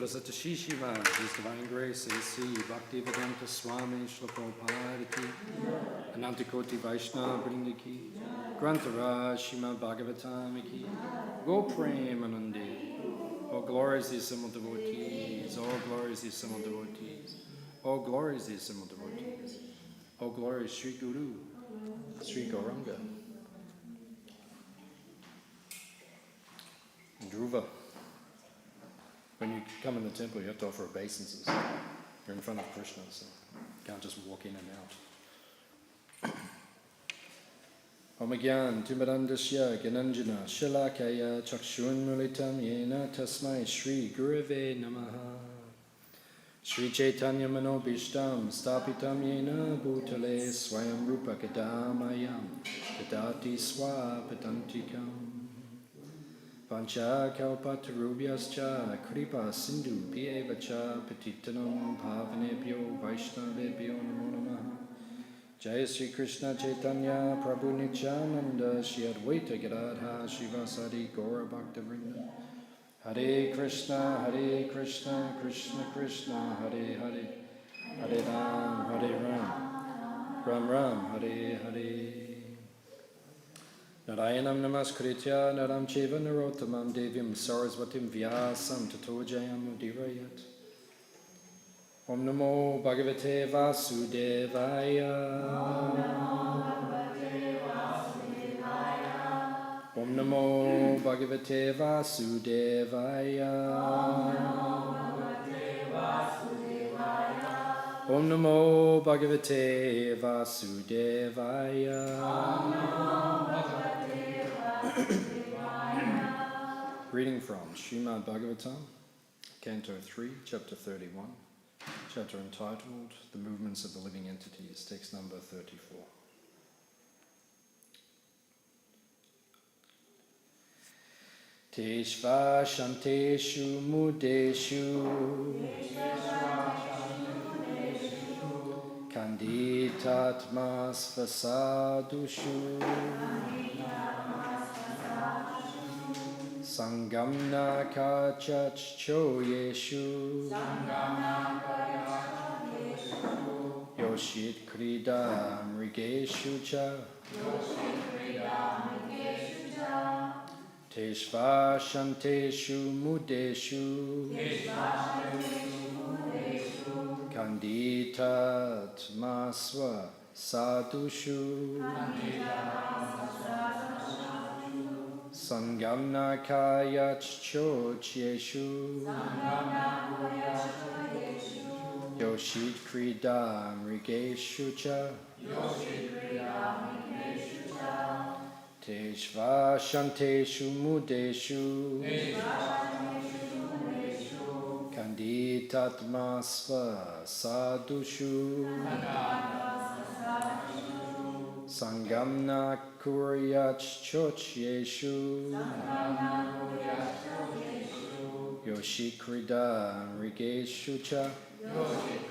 Saraswati Shiva, His Divine Grace, A.C. Bhaktivedanta Swami Shlokoparati, Anantakoti Vaishnava Brindaki, Grantara Srimad Bhagavatam Ki, Go Premanandi, all glories the assembled devotees, all glories the assembled devotees, all glories the assembled devotees, all glories Sri Guru, Sri Gauranga, and Dhruva. When you come in the temple, you have to offer obeisances. You're in front of Krishna, so you can't just walk in and out. Om Gyan Timarandasya Gyananjana Shalakaya Chakshun Mulitam Yena Tasmai Shri Gurave Namaha Shri Chaitanya Manobishtam Stapitam Yena Bhutale Swayam Rupa Kadamayam Kadati Swapatantikam Pancha Kalpatarubhyascha Kripa Sindhu Bhyevacha Patitanam Bhavanebhyo Vaishnavebhyo Namo Namaha Jai Sri Krishna Chaitanya Prabhu Nityananda Shri Advaita Gadadha Shivasadi Gaura Bhaktavrinda Hare Krishna Krishna Krishna Hare Hare Hare Ram Ram Ram Hare Hare Narayanam Namaskritya Naram Cheva Narottamam Devyam Saraswatim Vyasam Tato Jayam Udirayat Om Namo Bhagavate Vasudevaya Om Namo Bhagavate Vasudevaya Om Namo Bhagavate Vasudevaya Reading from Srimad Bhagavatam, Canto 3, Chapter 31, chapter entitled The Movements of the Living Entities, text number 34. Teshva Shanteshu Mudeshu Kanditatmas Vasadushu Sangamna Kachach Choyeshu Yoshit Krida Mrigeshu Cha Teshva Shanteshu Mudeshu Kanditat Masva Sadushu Sangamna Kayach Chocheshu Yoshit Krida Mrigeshu Cha Teshva Shanteshu Mudeshu Kanditatmasva Sadushu Sangamna Kuryach Chocheshu Yoshikrida Mrigeshu Cha Yoshit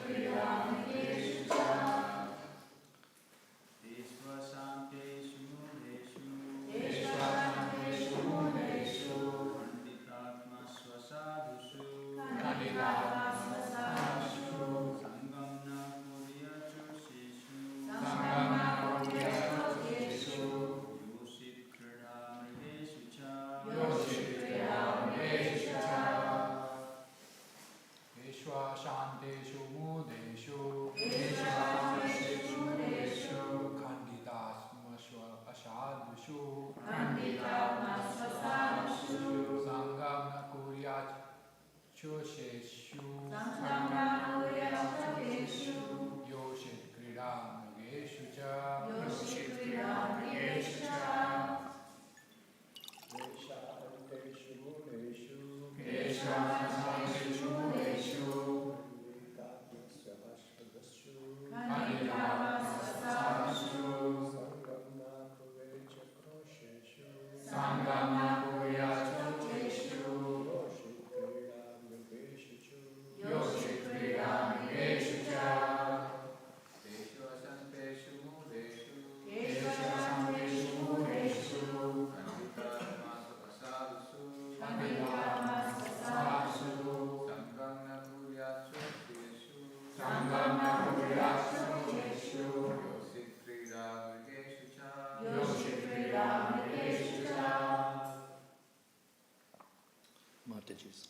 Mataji's.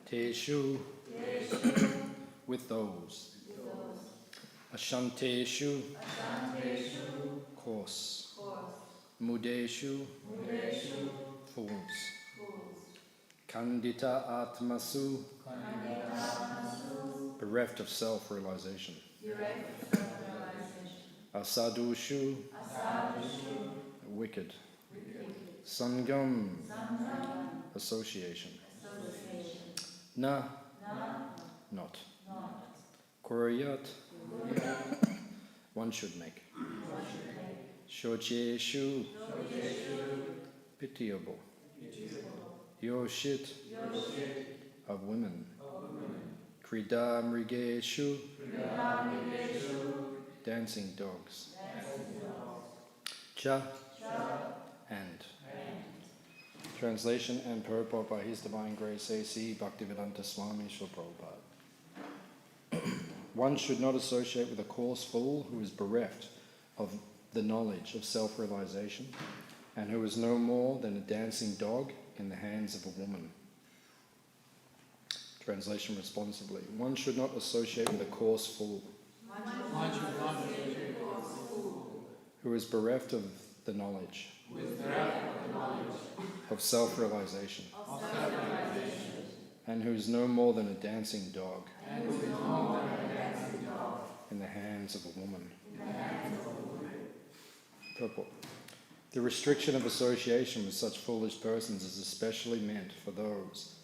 Teshu, with those. Ashanteshu, coarse. Mudeshu, fools. Kandita atmasu, bereft of self-realization. Asadushu, wicked. Sangam, association. Na, not. Kuryat, one should make. Shocheshu, pitiable. Yoshit, of women. Krida mrigeshu, dancing dogs. Cha, and. Translation and purport by His Divine Grace A.C. Bhaktivedanta Swami Srila Prabhupada. One should not associate with a coarse fool who is bereft of the knowledge of self-realization and who is no more than a dancing dog in the hands of a woman. Translation responsibly. One should not associate with a coarse fool who is bereft of the knowledge of self-realization and who is no more than a dancing dog in the hands of a woman. Purport. The restriction of association with such foolish persons is especially meant for those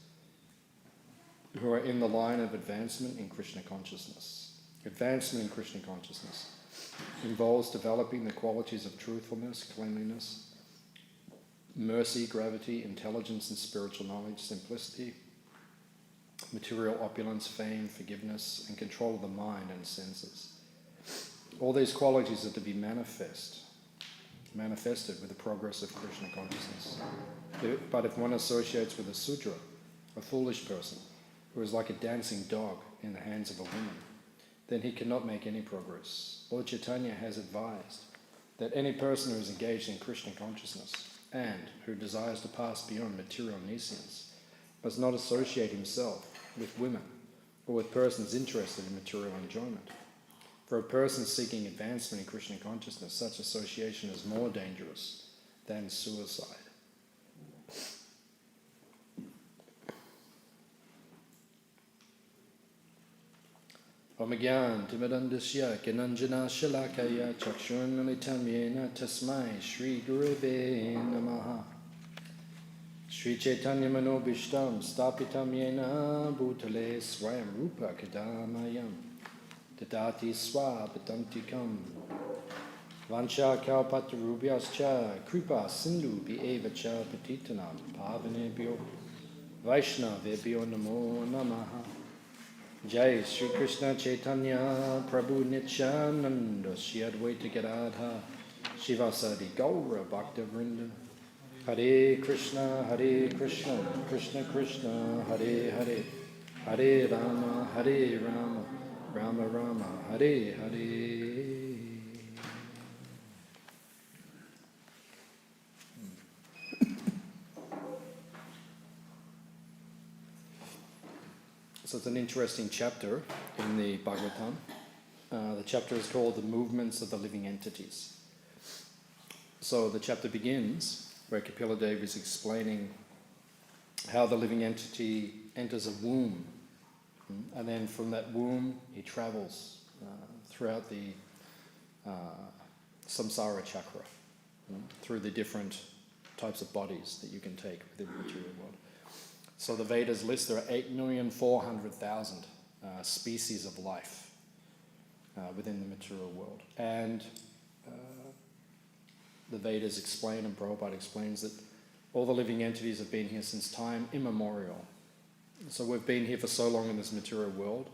who are in the line of advancement in Krishna consciousness. Advancement in Krishna consciousness involves developing the qualities of truthfulness, cleanliness, mercy, gravity, intelligence and spiritual knowledge, simplicity, material opulence, fame, forgiveness, and control of the mind and senses. All these qualities are to be manifested with the progress of Krishna consciousness. But if one associates with a Sudra, a foolish person, who is like a dancing dog in the hands of a woman, then he cannot make any progress. Lord Chaitanya has advised that any person who is engaged in Krishna consciousness and who desires to pass beyond material nescience must not associate himself with women or with persons interested in material enjoyment. For a person seeking advancement in Krishna consciousness, such association is more dangerous than suicide. Om Gyan Timidandasya Kinanjana Shalakaya Chakshunalitam Yena Tasmai Shri Gurave Namaha Shri Chaitanya Manobishtam Stapitam Yena Bhutale Swayam Rupa Kadamayam Tadati Swapatantikam Vansha Kalpatarubhyascha Kripa Sindhu Bievacha Patitanam Pavanebhyo Vaishnavebhyo Namo Namaha Jai Sri Krishna Chaitanya Prabhu Nityananda Shri Advaita Gadadha Shivasadi Gaura Bhakta Vrinda Hare Krishna Krishna Krishna Hare Hare Hare Rama Rama Rama Hare Hare. So it's an interesting chapter in the Bhagavatam. The chapter is called The Movements of the Living Entities. So the chapter begins where Kapila Dev is explaining how the living entity enters a womb. And then from that womb he travels throughout the samsara chakra, through the different types of bodies that you can take within the material world. So the Vedas list there are 8,400,000 species of life within the material world. And the Vedas explain, and Prabhupada explains, that all the living entities have been here since time immemorial. So we've been here for so long in this material world,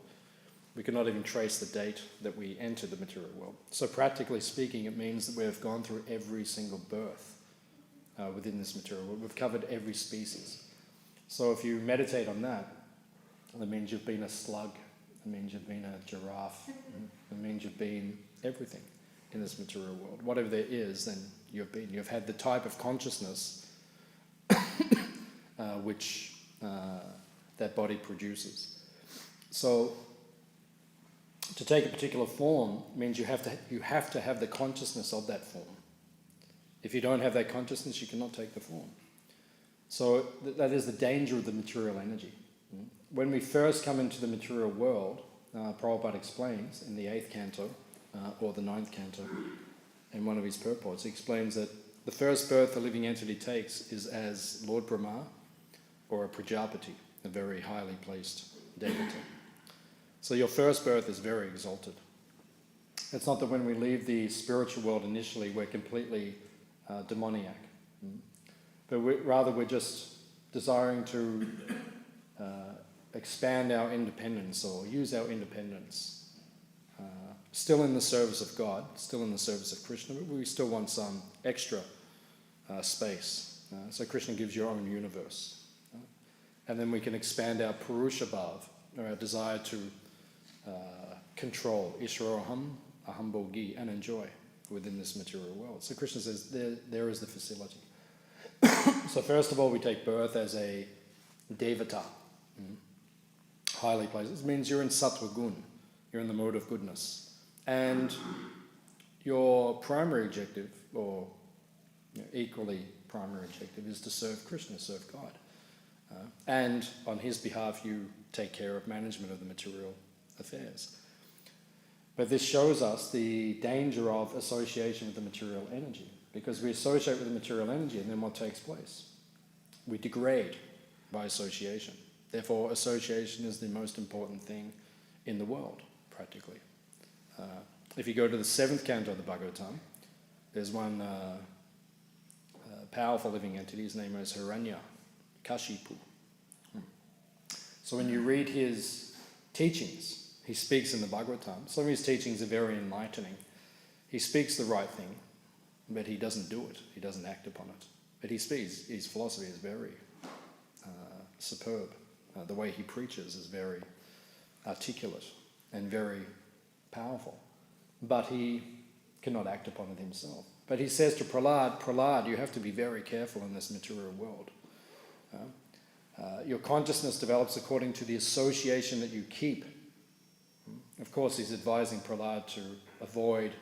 we cannot even trace the date that we entered the material world. So practically speaking, it means that we have gone through every single birth within this material world. We've covered every species. So if you meditate on that, that means you've been a slug, it means you've been a giraffe, it means you've been everything in this material world. Whatever there is, then you've been. You've had the type of consciousness which that body produces. So to take a particular form means you have to have the consciousness of that form. If you don't have that consciousness, you cannot take the form. So that is the danger of the material energy. When we first come into the material world, Prabhupada explains in the 8th canto, or the 9th canto, in one of his purports, he explains that the first birth a living entity takes is as Lord Brahma or a Prajapati, a very highly placed devotee. So your first birth is very exalted. It's not that when we leave the spiritual world initially we're completely demoniac, but rather we're just desiring to expand our independence or use our independence. Still in the service of God, still in the service of Krishna, but we still want some extra space. So Krishna gives your own universe. And then we can expand our Purusha Bhav, or our desire to control Ishvaroham, Aham Bhogi, and enjoy within this material world. So Krishna says there is the facility. So first of all, we take birth as a Devata, highly placed. This means you're in Sattva Gun, you're in the mode of goodness. And your primary objective, or equally primary objective, is to serve Krishna, serve God. And on his behalf, you take care of management of the material affairs. But this shows us the danger of association with the material energy, because we associate with the material energy, and then what takes place? We degrade by association. Therefore, association is the most important thing in the world, practically. If you go to the 7th canto of the Bhagavatam, there's one powerful living entity. His name is Hiranya Kashipu. So when you read his teachings, he speaks in the Bhagavatam. Some of his teachings are very enlightening. He speaks the right thing, but he doesn't do it. He doesn't act upon it. But he speaks. His philosophy is very superb. The way he preaches is very articulate and very powerful. But he cannot act upon it himself. But he says to Prahlad, you have to be very careful in this material world. Your consciousness develops according to the association that you keep. Of course, he's advising Prahlad to avoid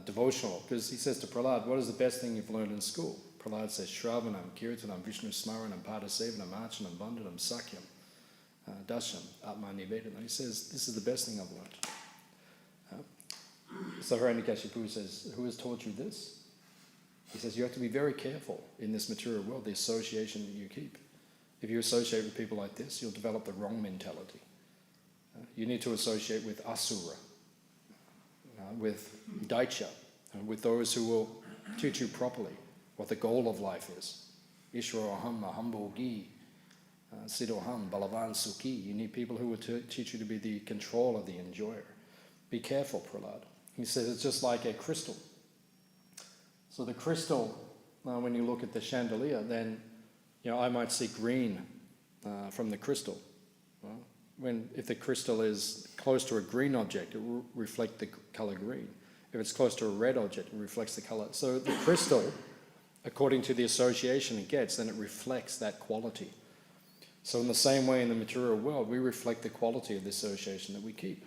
devotional, because he says to Prahlad, what is the best thing you've learned in school? Prahlad says, Shravanam, Kirtanam, Vishnu Smaranam, Padasevanam, Archanam, Bandhanam, Sakyam, Dasham, Atmanivedana. He says, this is the best thing I've learned. So Hiranyakashipu says, who has taught you this? He says, you have to be very careful in this material world, the association that you keep. If you associate with people like this, you'll develop the wrong mentality. You need to associate with Asura, with Daicha, with those who will teach you properly what the goal of life is. Ishvaroham, Aham Bhogi, Siddhoham, Balavan Sukhi. You need people who will teach you to be the controller, the enjoyer. Be careful, Prahlad. He says it's just like a crystal. So the crystal, when you look at the chandelier, then I might see green from the crystal. If the crystal is close to a green object, it will reflect the color green. If it's close to a red object, it reflects the color. So the crystal, according to the association it gets, then it reflects that quality. So in the same way in the material world, we reflect the quality of the association that we keep.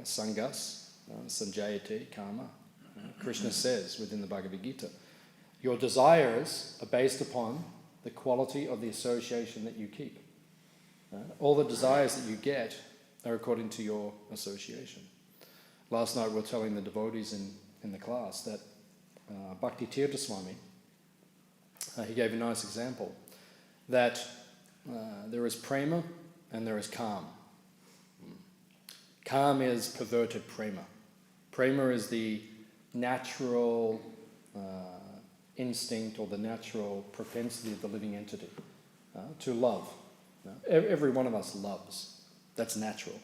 Sangas, Sanjayate, Karma. Krishna says within the Bhagavad Gita, your desires are based upon the quality of the association that you keep. All the desires that you get are according to your association. Last night we were telling the devotees in the class that Bhakti Tirtha Swami, he gave a nice example, that there is prema and there is kam. Kam is perverted prema. Prema is the natural instinct or the natural propensity of the living entity to love. Every one of us loves. That's natural.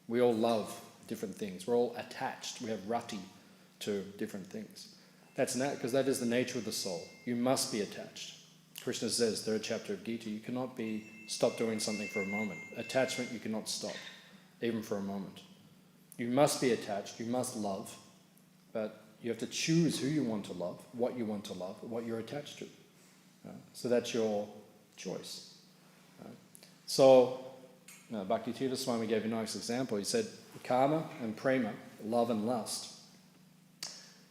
We all love different things. We're all attached. We have rati to different things. That's because that is the nature of the soul. You must be attached. Krishna says, third chapter of Gita, you cannot stop doing something for a moment. Attachment you cannot stop, even for a moment. You must be attached, you must love, but you have to choose who you want to love, what you want to love, what you're attached to. So that's your choice. So, Bhakti-tirtha Swami gave a nice example. He said, karma and prema, love and lust,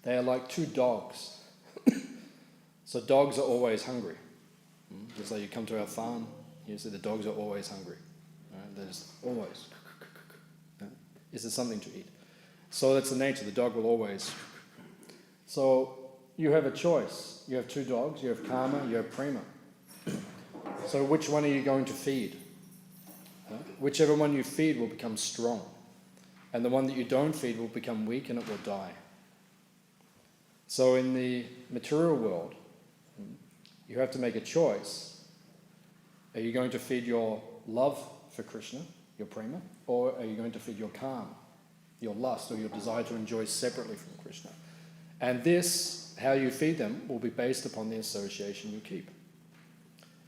they are like two dogs. So dogs are always hungry. Just like you come to our farm, you see the dogs are always hungry. There's always, is there something to eat? So that's the nature, the dog will always. So you have a choice. You have two dogs, you have karma, you have prema. So which one are you going to feed? Whichever one you feed will become strong. And the one that you don't feed will become weak and it will die. So in the material world, you have to make a choice. Are you going to feed your love for Krishna, your prema, or are you going to feed your karma, your lust, or your desire to enjoy separately from Krishna? And this, how you feed them, will be based upon the association you keep.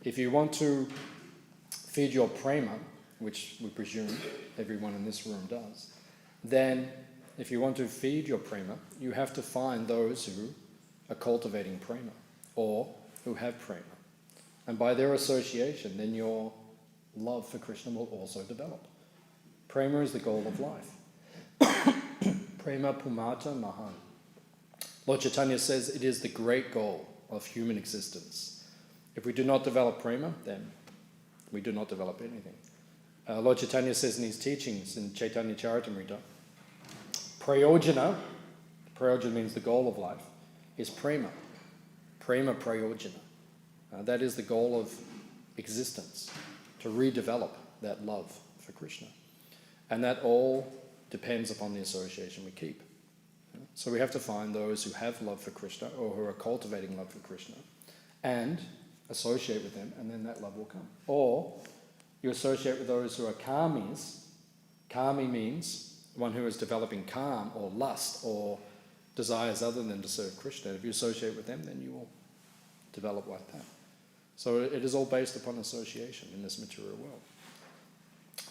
If you want to feed your prema, which we presume everyone in this room does, then if you want to feed your prema, you have to find those who are cultivating prema, or who have prema. And by their association, then your love for Krishna will also develop. Prema is the goal of life. Prema pumata mahan. Lord Chaitanya says it is the great goal of human existence. If we do not develop prema, then we do not develop anything. Lord Chaitanya says in his teachings in Chaitanya Charitamrita, prayojana means the goal of life, is prema. Prema prayojana. That is the goal of existence, to redevelop that love for Krishna. And that all depends upon the association we keep. So we have to find those who have love for Krishna, or who are cultivating love for Krishna, and associate with them, and then that love will come. Or you associate with those who are karmis. Karmi means one who is developing calm or lust or desires other than to serve Krishna. If you associate with them, then you will develop like that. So it is all based upon association in this material world.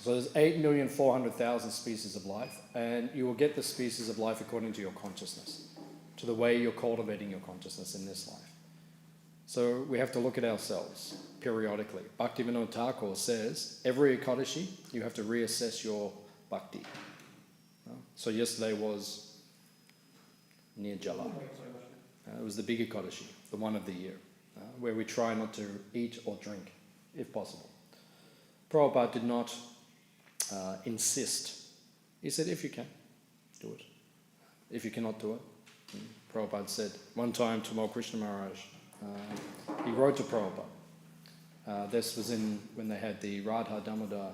So there's 8,400,000 species of life, and you will get the species of life according to your consciousness, to the way you're cultivating your consciousness in this life. So we have to look at ourselves periodically. Bhaktivinoda Thakur says, every Ekadashi, you have to reassess your bhakti. So yesterday was Nirjala. It was the big Ekadashi, the one of the year, where we try not to eat or drink, if possible. Prabhupada did not insist. He said, if you can, do it. If you cannot do it, Prabhupada said, one time Tamal Krishna Maharaj, he wrote to Prabhupada. This was when they had the Radha Damodar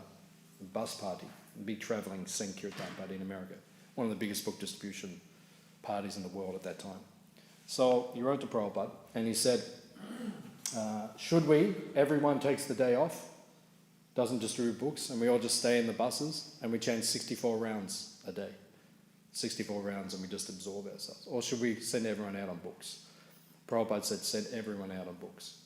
bus party, a big travelling Sankirtan party in America, one of the biggest book distribution parties in the world at that time. So he wrote to Prabhupada and he said, should we, everyone takes the day off, doesn't distribute books, and we all just stay in the buses and we chant 64 rounds a day, 64 rounds, and we just absorb ourselves? Or should we send everyone out on books? Prabhupada said, send everyone out on books.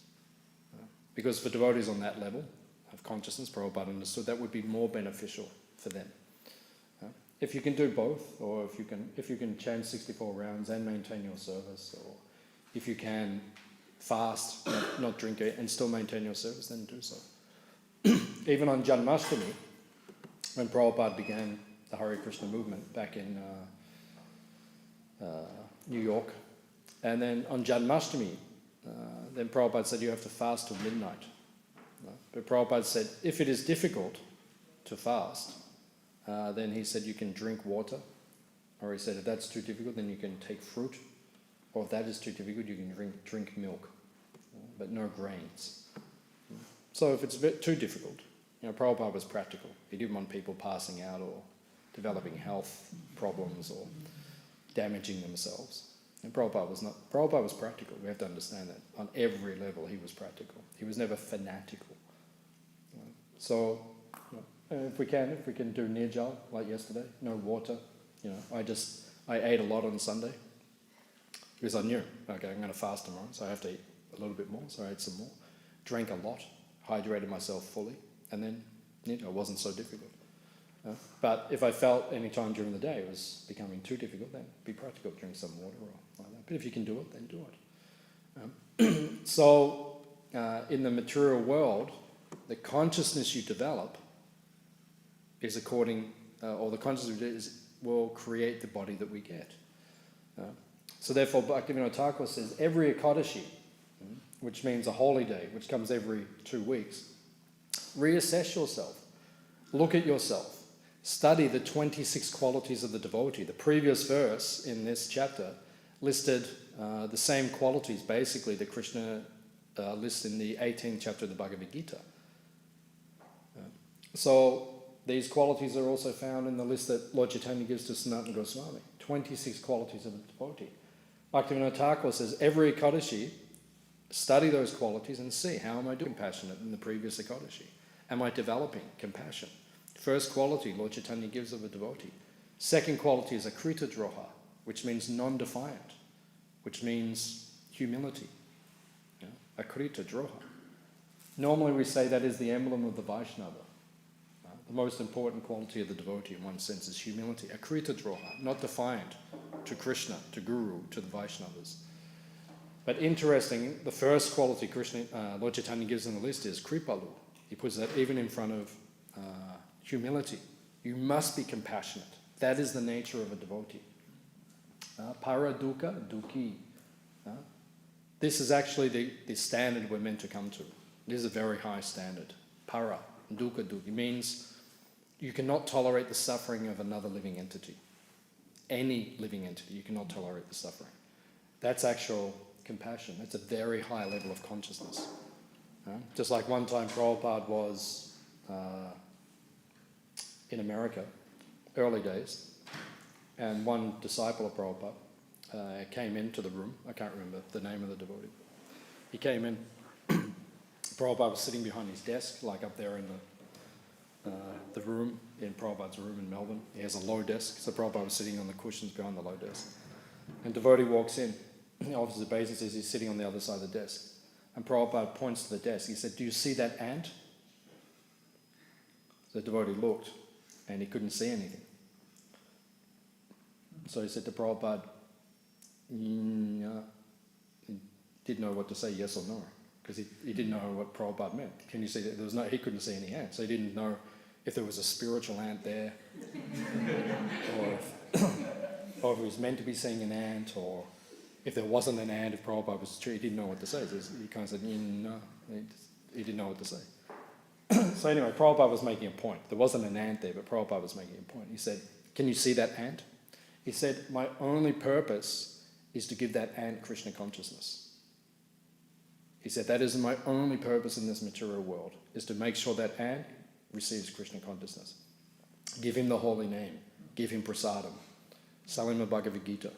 Because for devotees on that level of consciousness, Prabhupada understood that would be more beneficial for them. If you can do both, or if you can chant 64 rounds and maintain your service, or if you can fast, not drink it, and still maintain your service, then do so. Even on Janmashtami, when Prabhupada began the Hare Krishna movement back in New York, and then on Janmashtami, then Prabhupada said you have to fast till midnight. But Prabhupada said if it is difficult to fast, then he said you can drink water, or he said if that's too difficult, then you can take fruit, or if that is too difficult, you can drink milk, but no grains. So if it's a bit too difficult, Prabhupada was practical. He didn't want people passing out or developing health problems or damaging themselves. And Prabhupada was practical. We have to understand that. On every level, he was practical. He was never fanatical. So, if we can do nirjal like yesterday, no water. I ate a lot on Sunday because I knew, okay, I'm going to fast tomorrow, so I have to eat a little bit more. So I ate some more, drank a lot, hydrated myself fully, and then it wasn't so difficult. But if I felt any time during the day it was becoming too difficult, then be practical, drink some water or like that. But if you can do it, then do it. So in the material world, the consciousness you develop is or the consciousness will create the body that we get. So therefore, Bhaktivinoda Thakur says, every Ekadashi, which means a holy day, which comes every 2 weeks, reassess yourself, look at yourself, study the 26 qualities of the devotee. The previous verse in this chapter listed the same qualities, basically, that Krishna lists in the 18th chapter of the Bhagavad Gita. So these qualities are also found in the list that Lord Chaitanya gives to Sanatana Goswami. 26 qualities of the devotee. Bhaktivinoda Thakur says, every Ekadashi, study those qualities and see, how am I doing compassionate in the previous Ekadashi? Am I developing compassion? First quality Lord Chaitanya gives of a devotee. Second quality is akrita droha, which means non-defiant, which means humility. Akrita droha. Normally we say that is the emblem of the Vaishnava. The most important quality of the devotee in one sense is humility. Akrita droha, not defiant to Krishna, to Guru, to the Vaishnavas. But interesting, the first quality Lord Chaitanya gives in the list is kripalu. He puts that even in front of humility. You must be compassionate. That is the nature of a devotee. Para dukkha dukhi. This is actually the standard we're meant to come to. It is a very high standard. Para dukkha dukhi means you cannot tolerate the suffering of another living entity. Any living entity, you cannot tolerate the suffering. That's actual compassion. That's a very high level of consciousness. Just like one time Prabhupada was in America, early days, and one disciple of Prabhupada came into the room. I can't remember the name of the devotee. He came in. Prabhupada was sitting behind his desk, like up there in the room, in Prabhupada's room in Melbourne. He has a low desk, so Prabhupada was sitting on the cushions behind the low desk. And devotee walks in. He offers obeisance, he's sitting on the other side of the desk. And Prabhupada points to the desk. He said, "Do you see that ant?" The devotee looked, and he couldn't see anything. So he said to Prabhupada, he didn't know what to say, yes or no, because he didn't know what Prabhupada meant. Can you see that? He couldn't see any ant, so he didn't know if there was a spiritual ant there, or if he was meant to be seeing an ant, or if there wasn't an ant, if Prabhupada was true, he didn't know what to say. So he kind of said, no, he didn't know what to say. So anyway, Prabhupada was making a point. There wasn't an ant there, but Prabhupada was making a point. He said, "Can you see that ant?" He said, "My only purpose is to give that ant Krishna consciousness." He said, "That is my only purpose in this material world, is to make sure that ant receives Krishna consciousness. Give him the holy name. Give him prasadam. Sell him a Bhagavad Gita.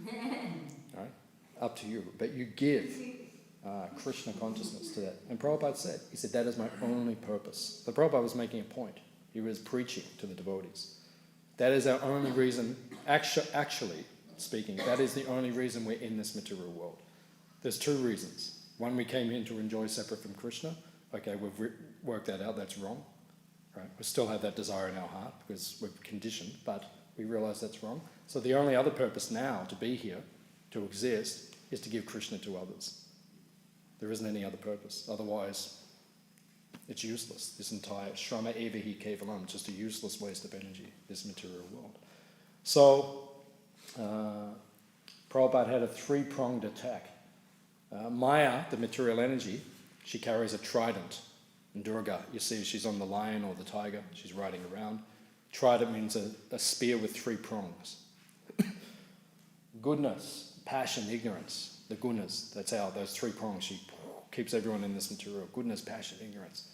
Right? Up to you. But you give Krishna consciousness to that." And Prabhupada said, he said, "That is my only purpose." So Prabhupada was making a point. He was preaching to the devotees. That is our only reason, actually speaking, that is the only reason we're in this material world. There's two reasons. One, we came in to enjoy separate from Krishna. Okay, we've worked that out, that's wrong. Right? We still have that desire in our heart because we're conditioned, but we realize that's wrong. So the only other purpose now to be here, to exist, is to give Krishna to others. There isn't any other purpose. Otherwise, it's useless. This entire shrama evahi kevalam, just a useless waste of energy, this material world. So, Prabhupada had a three-pronged attack. Maya, the material energy, she carries a trident. And Durga, you see she's on the lion or the tiger, she's riding around. Trident means a spear with three prongs. Goodness, passion, ignorance, the gunas, that's how those three prongs, she keeps everyone in this material. Goodness, passion, ignorance.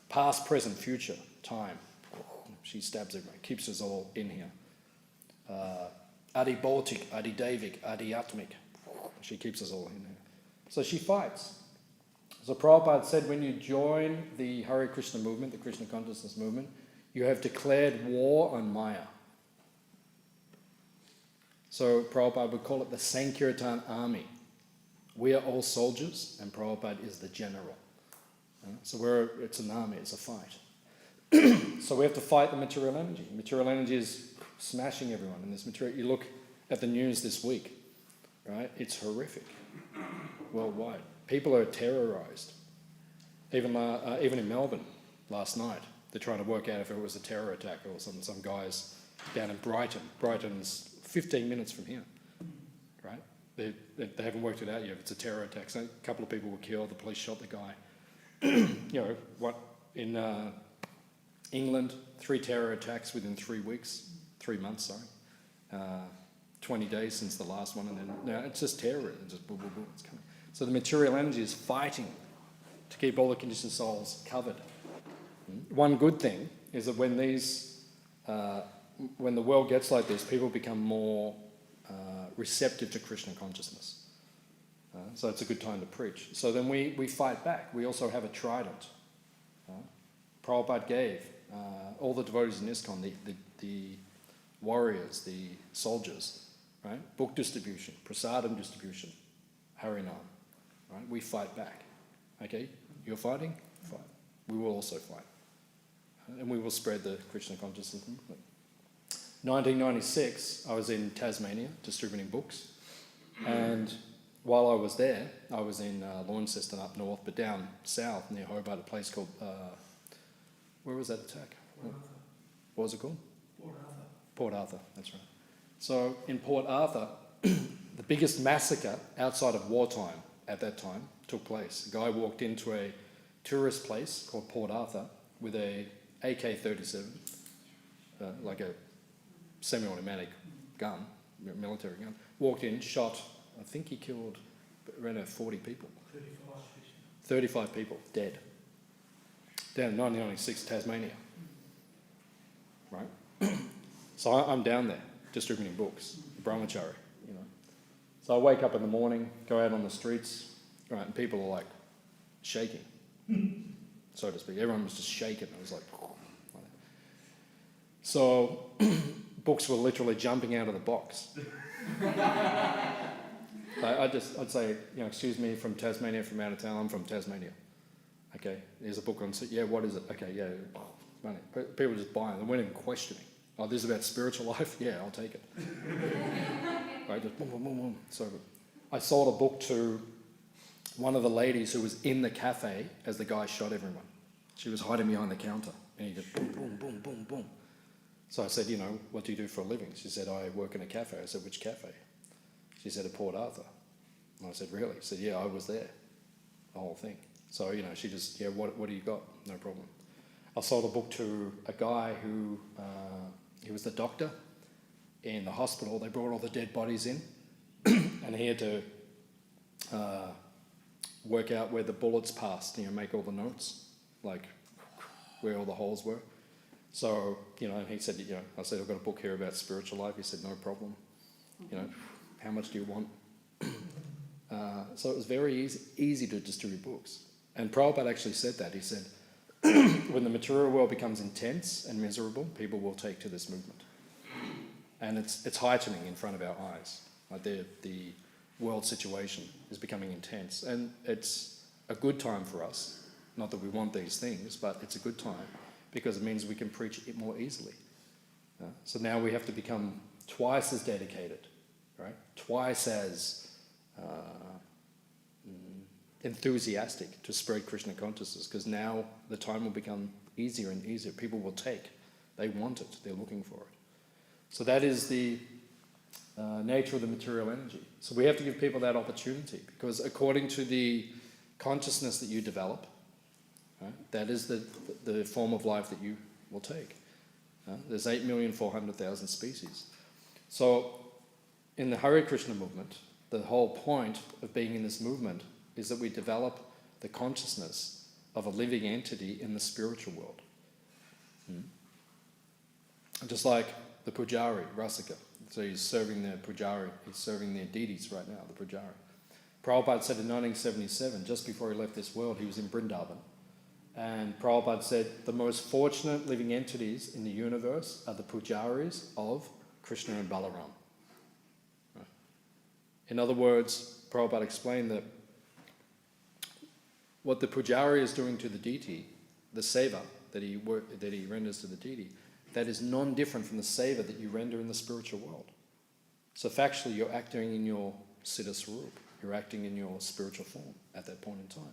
Past, present, future, time, she stabs everyone, keeps us all in here. Adi Bautik, Adi Devik, Adi Atmik, She keeps us all in there. So she fights. So Prabhupada said when you join the Hare Krishna movement, the Krishna consciousness movement, you have declared war on Maya. So Prabhupada would call it the Sankirtan army. We are all soldiers and Prabhupada is the general. So it's an army, it's a fight. So we have to fight the material energy. Material energy is smashing everyone in this material. You look at the news this week, right? It's horrific worldwide. People are terrorized. Even in Melbourne last night, they're trying to work out if it was a terror attack or some guys down in Brighton. Brighton's 15 minutes from here, right? They haven't worked it out yet if it's a terror attack. So a couple of people were killed, the police shot the guy. In England, 3 terror attacks within 3 months, 20 days since the last one, and then now it's just terror, it's just boom, boom, boom, it's coming. So the material energy is fighting to keep all the conditioned souls covered. One good thing is that when the world gets like this, people become more receptive to Krishna consciousness. So it's a good time to preach. So then we fight back. We also have a trident. Prabhupada gave all the devotees in ISKCON, the warriors, the soldiers, right? Book distribution, prasadam distribution, Harinam, right? We fight back. Okay? You're fighting? Fight. We will also fight. And we will spread the Krishna consciousness movement. 1996, I was in Tasmania distributing books, and while I was there, I was in Launceston up north, but down south near Hobart, a place called, where was that attack? What was it called? Port Arthur. Port Arthur, that's right. So in Port Arthur, the biggest massacre outside of wartime at that time took place. A guy walked into a tourist place called Port Arthur with a AK-37, like a semi-automatic gun, military gun, walked in, shot, I think he killed around 40 people. 35 people dead. Down in 1996, Tasmania. Right? So I'm down there distributing books, brahmachari, you know. So I wake up in the morning, go out on the streets, right, and people are like shaking, so to speak. Everyone was just shaking. It was like so books were literally jumping out of the box. I'd say, excuse me, from Tasmania, from out of town. I'm from Tasmania. Okay, there's a book on. Yeah, what is it? Okay, yeah, money. People just buying. They weren't even questioning. Oh, this is about spiritual life. Yeah, I'll take it. Right, just boom, boom, boom, boom. So I sold a book to one of the ladies who was in the cafe as the guy shot everyone. She was hiding behind the counter, and he just boom, boom, boom, boom, boom. So I said, what do you do for a living? She said, I work in a cafe. I said, which cafe? She said, at Port Arthur. And I said, really? She said, yeah, I was there, the whole thing. So, she just, what do you got? No problem. I sold a book to a guy who, he was the doctor in the hospital. They brought all the dead bodies in, and he had to work out where the bullets passed, make all the notes, like where all the holes were. So, he said, I said, I've got a book here about spiritual life. He said, no problem. How much do you want? So it was very easy to distribute books. And Prabhupada actually said that. He said, when the material world becomes intense and miserable, people will take to this movement. And it's heightening in front of our eyes. Like the world situation is becoming intense. And it's a good time for us. Not that we want these things, but it's a good time because it means we can preach it more easily. So now we have to become twice as dedicated, right? Twice as enthusiastic to spread Krishna consciousness, because now the time will become easier and easier. People will take. They want it. They're looking for it. So that is the nature of the material energy. So we have to give people that opportunity, because according to the consciousness that you develop, right, that is the form of life that you will take. There's 8,400,000 species. So in the Hare Krishna movement, the whole point of being in this movement is that we develop the consciousness of a living entity in the spiritual world. Just like the Pujari, Rasika. So he's serving the Pujari, he's serving their deities right now, the Pujari. Prabhupada said in 1977, just before he left this world, he was in Vrindavan. And Prabhupada said, the most fortunate living entities in the universe are the pujaris of Krishna and Balaram. Right. In other words, Prabhupada explained that what the pujari is doing to the deity, the seva that he renders to the deity, that is non-different from the seva that you render in the spiritual world. So factually, you're acting in your siddha swarup. You're acting in your spiritual form at that point in time.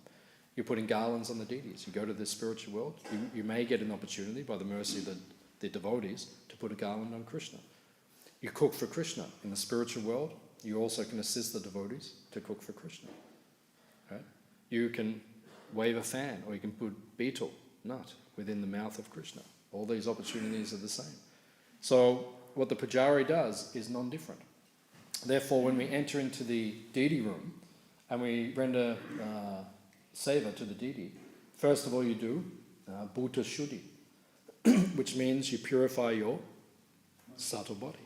You're putting garlands on the deities. You go to the spiritual world, you may get an opportunity by the mercy of the devotees to put a garland on Krishna. You cook for Krishna. In the spiritual world, you also can assist the devotees to cook for Krishna. Right? You can wave a fan, or you can put betel nut within the mouth of Krishna. All these opportunities are the same. So what the pujari does is non-different. Therefore, when we enter into the deity room and we render seva to the deity, first of all you do bhuta shuddhi, which means you purify your subtle body.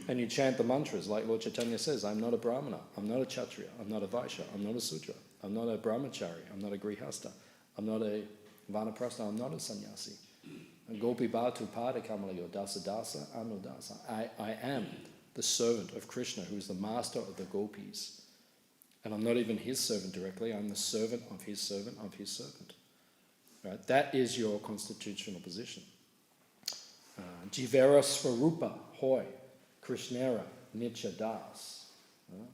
And you chant the mantras like Lord Chaitanya says, I'm not a brahmana, I'm not a kshatriya, I'm not a vaishya, I'm not a sudra, I'm not a brahmachari, I'm not a grihasta, I'm not a vanaprastha, I'm not a sannyasi. Gopi bhatu pada kamalayo dasa dasa anudasa. I am the servant of Krishna, who is the master of the gopis. And I'm not even his servant directly, I'm the servant of his servant of his servant. Right? That is your constitutional position. Jivera Swarupa Hoy Krishnera Nitya Das.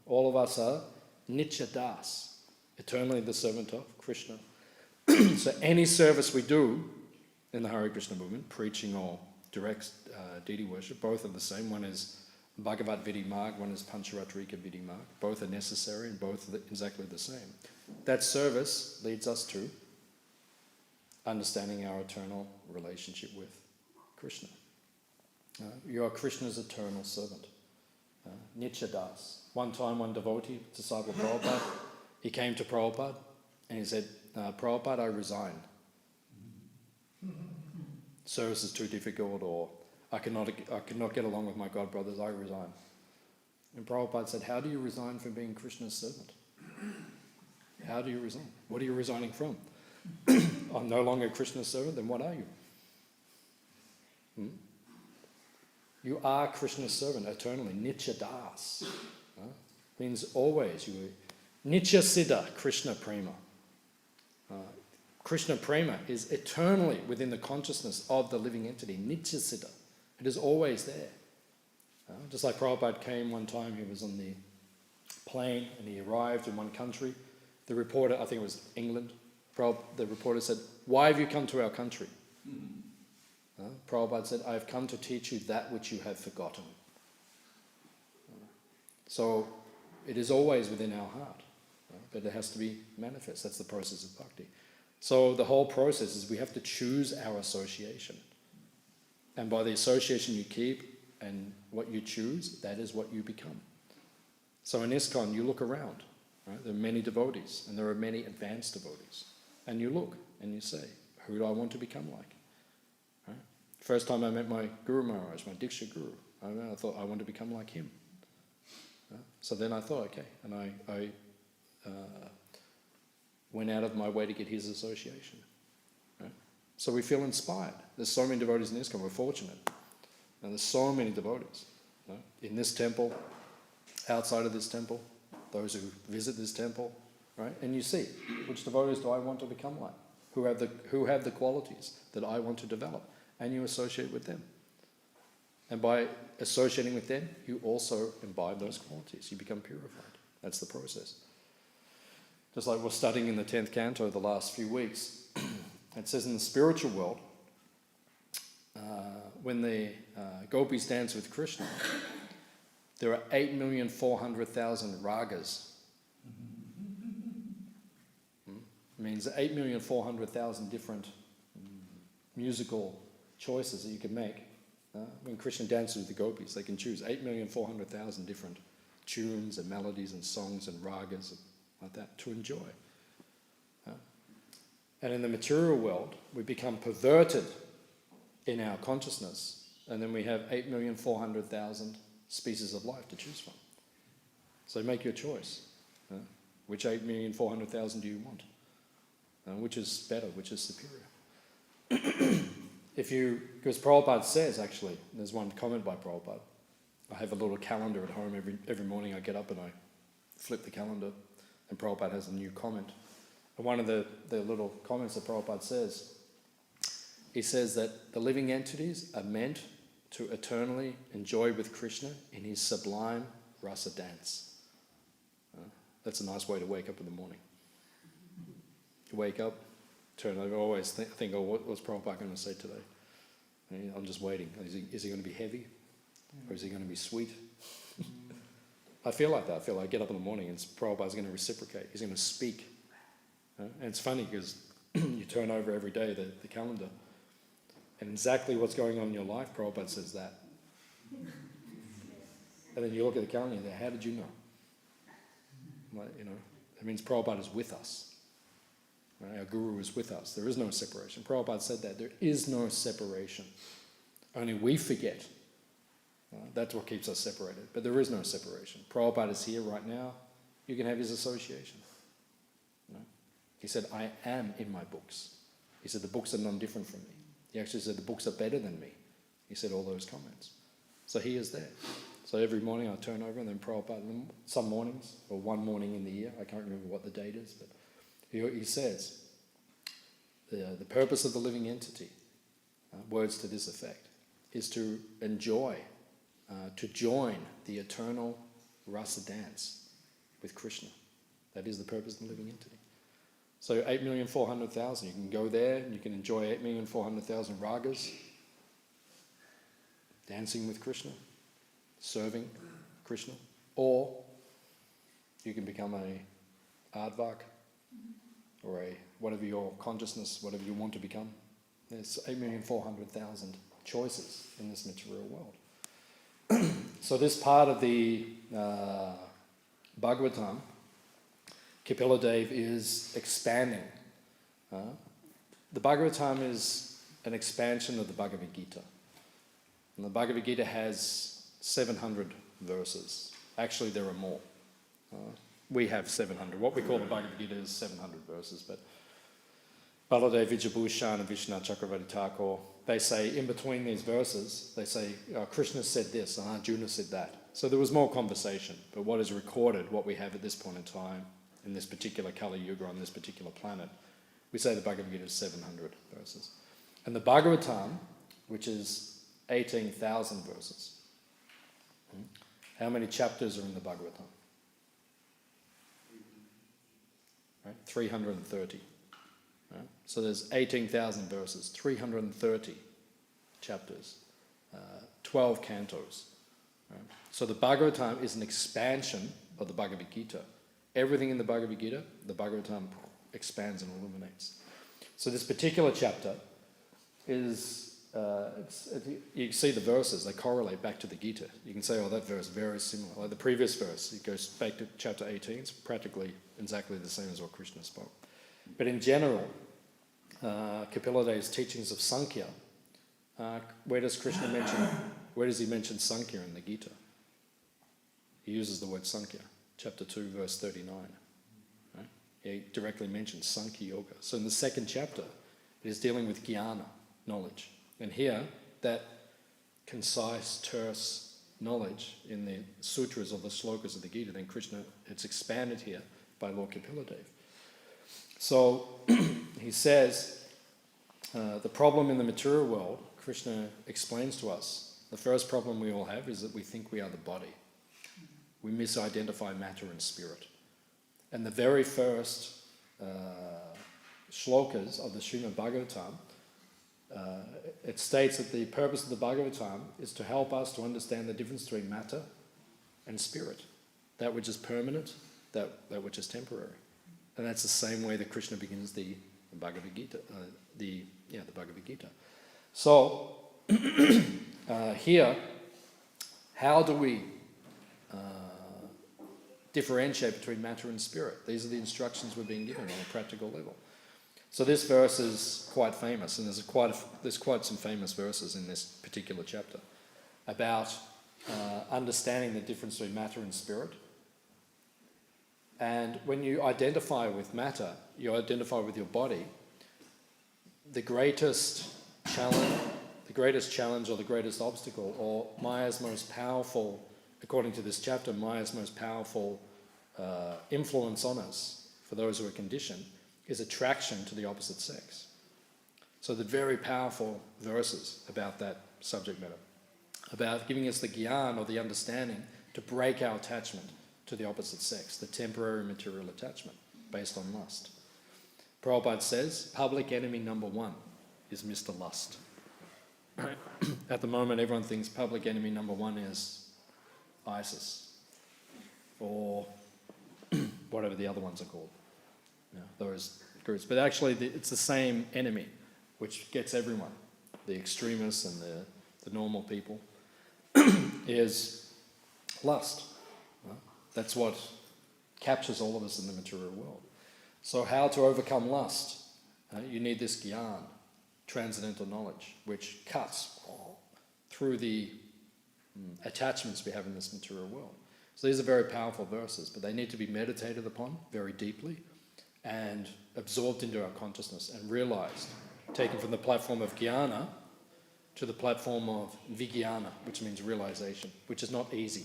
All of us are Nitya Das, eternally the servant of Krishna. So any service we do in the Hare Krishna movement, preaching or direct deity worship, both are the same. One is Bhagavat Vidhi Marg, one is Pancharatrika Vidhi Marg. Both are necessary and both are exactly the same. That service leads us to understanding our eternal relationship with Krishna. You are Krishna's eternal servant. Nitya Das. One time, one devotee, disciple of Prabhupada, he came to Prabhupada and he said, Prabhupada, I resign. Service is too difficult, or I cannot get along with my God brothers, I resign. And Prabhupada said, how do you resign from being Krishna's servant? How do you resign? What are you resigning from? I'm no longer Krishna's servant, then what are you? You are Krishna's servant eternally. Nitya Das. Means always. You Nitya Siddha Krishna Prema. Krishna Prema is eternally within the consciousness of the living entity. Nitya Siddha. It is always there. Just like Prabhupada came one time, he was on the plane and he arrived in one country. The reporter, I think it was England, the reporter said, why have you come to our country? Prabhupada said, I have come to teach you that which you have forgotten. So it is always within our heart, but it has to be manifest. That's the process of bhakti. So the whole process is we have to choose our association. And by the association you keep and what you choose, that is what you become. So in ISKCON, you look around. Right? There are many devotees, and there are many advanced devotees. And you look and you say, who do I want to become like? Right? First time I met my Guru Maharaj, my Diksha Guru, I thought I want to become like him. So then I thought, okay, and I went out of my way to get his association. Right? So we feel inspired. There's so many devotees in ISKCON, we're fortunate. And there's so many devotees. Right? In this temple, outside of this temple, those who visit this temple, right? And you see, which devotees do I want to become like? Who have the qualities that I want to develop? And you associate with them. And by associating with them, you also imbibe those qualities. You become purified. That's the process. Just like we're studying in the 10th canto the last few weeks, it says in the spiritual world, when the gopis dance with Krishna, there are 8,400,000 ragas. It means 8,400,000 different musical choices that you can make. When Krishna dances with the gopis, they can choose 8,400,000 different tunes and melodies and songs and ragas and like that to enjoy. And in the material world, we become perverted in our consciousness, and then we have 8,400,000 species of life to choose from. So make your choice. Which 8,400,000 do you want? Which is better? Which is superior? Because Prabhupada says, actually, there's one comment by Prabhupada. I have a little calendar at home. Every morning I get up and I flip the calendar, and Prabhupada has a new comment. And one of the little comments that Prabhupada says, he says that the living entities are meant to eternally enjoy with Krishna in his sublime rasa dance. That's a nice way to wake up in the morning. You wake up, turn over, always think, oh, what's Prabhupada going to say today? I'm just waiting. Is he going to be heavy? Or is he going to be sweet? I feel like that. I feel like I get up in the morning and Prabhupada's going to reciprocate. He's going to speak. And it's funny because you turn over every day the calendar, and exactly what's going on in your life, Prabhupada says that. And then you look at the calendar and you think, how did you know? Like, it means Prabhupada is with us. Right? Our Guru is with us. There is no separation. Prabhupada said that. There is no separation. Only we forget. That's what keeps us separated. But there is no separation. Prabhupada is here right now. You can have his association. He said, I am in my books. He said, the books are none different from me. He actually said, the books are better than me. He said all those comments. So he is there. So every morning I turn over and then Prabhupada, some mornings, or one morning in the year, I can't remember what the date is, but he says, the purpose of the living entity, words to this effect, is to enjoy, to join the eternal rasa dance with Krishna. That is the purpose of the living entity. So 8,400,000, you can go there and you can enjoy 8,400,000 ragas, dancing with Krishna, serving Krishna, or you can become a advak or a whatever your consciousness, whatever you want to become. There's 8,400,000 choices in this material world. So this part of the Bhagavatam, Kapila Dev is expanding. The Bhagavatam is an expansion of the Bhagavad Gita. And the Bhagavad Gita has 700 verses. Actually, there are more. We have 700. What we call the Bhagavad Gita is 700 verses. But Baladev Vijabhushan and Vishnu Chakravarti Thakur, they say in between these verses, they say Krishna said this and Arjuna said that. So there was more conversation. But what is recorded, what we have at this point in time, in this particular Kali Yuga on this particular planet, we say the Bhagavad Gita is 700 verses. And the Bhagavatam, which is 18,000 verses. How many chapters are in the Bhagavatam? Right? 330. Right? So there's 18,000 verses, 330 chapters, 12 cantos. Right? So the Bhagavatam is an expansion of the Bhagavad Gita. Everything in the Bhagavad Gita, the Bhagavatam expands and illuminates. So this particular chapter is, you see the verses, they correlate back to the Gita. You can say, oh, that verse is very similar. Like the previous verse, it goes back to chapter 18. It's practically exactly the same as what Krishna spoke. But in general, Kapila Dev's teachings of Sankhya, where does he mention Sankhya in the Gita? He uses the word Sankhya. Chapter 2, verse 39. Right? He directly mentions Sankhya Yoga. So in the second chapter, it is dealing with jnana, knowledge. And here, that concise, terse knowledge in the sutras or the slokas of the Gita, then Krishna, it's expanded here by Lord Kapila Dev. So he says, the problem in the material world, Krishna explains to us, the first problem we all have is that we think we are the body. We misidentify matter and spirit. And the very first shlokas of the Srimad Bhagavatam, it states that the purpose of the Bhagavatam is to help us to understand the difference between matter and spirit. That which is permanent, that which is temporary. And that's the same way that Krishna begins the Bhagavad Gita. The Bhagavad Gita. So, here, how do we differentiate between matter and spirit? These are the instructions we're being given on a practical level. So this verse is quite famous, and there's quite some famous verses in this particular chapter about understanding the difference between matter and spirit. And when you identify with matter, you identify with your body, the greatest challenge or the greatest obstacle, or Maya's most powerful, according to this chapter, Maya's most powerful influence on us, for those who are conditioned, is attraction to the opposite sex. So the very powerful verses about that subject matter, about giving us the gyan or the understanding to break our attachment to the opposite sex, the temporary material attachment based on lust. Prabhupada says, public enemy number one is Mr. Lust. At the moment, everyone thinks public enemy number one is ISIS, or whatever the other ones are called, those groups. But actually, it's the same enemy, which gets everyone, the extremists and the normal people, is lust. That's what captures all of us in the material world. So how to overcome lust? You need this gyan, transcendental knowledge, which cuts through the attachments we have in this material world. So these are very powerful verses, but they need to be meditated upon very deeply and absorbed into our consciousness and realized, taken from the platform of jnana to the platform of vijnana, which means realization, which is not easy.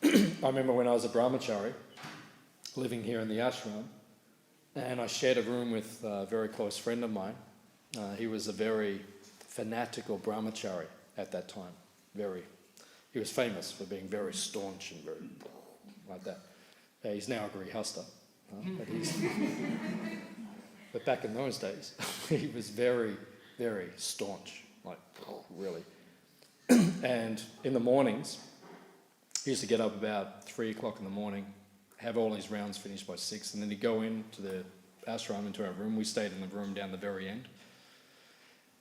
I remember when I was a brahmachari, living here in the ashram, and I shared a room with a very close friend of mine. He was a very fanatical brahmachari at that time. He was famous for being very staunch and very like that. He's now a grihasta, but back in those days, he was very, very staunch, like really. And in the mornings, he used to get up about 3 o'clock in the morning, have all his rounds finished by 6, and then he'd go into the ashram, into our room. We stayed in the room down the very end.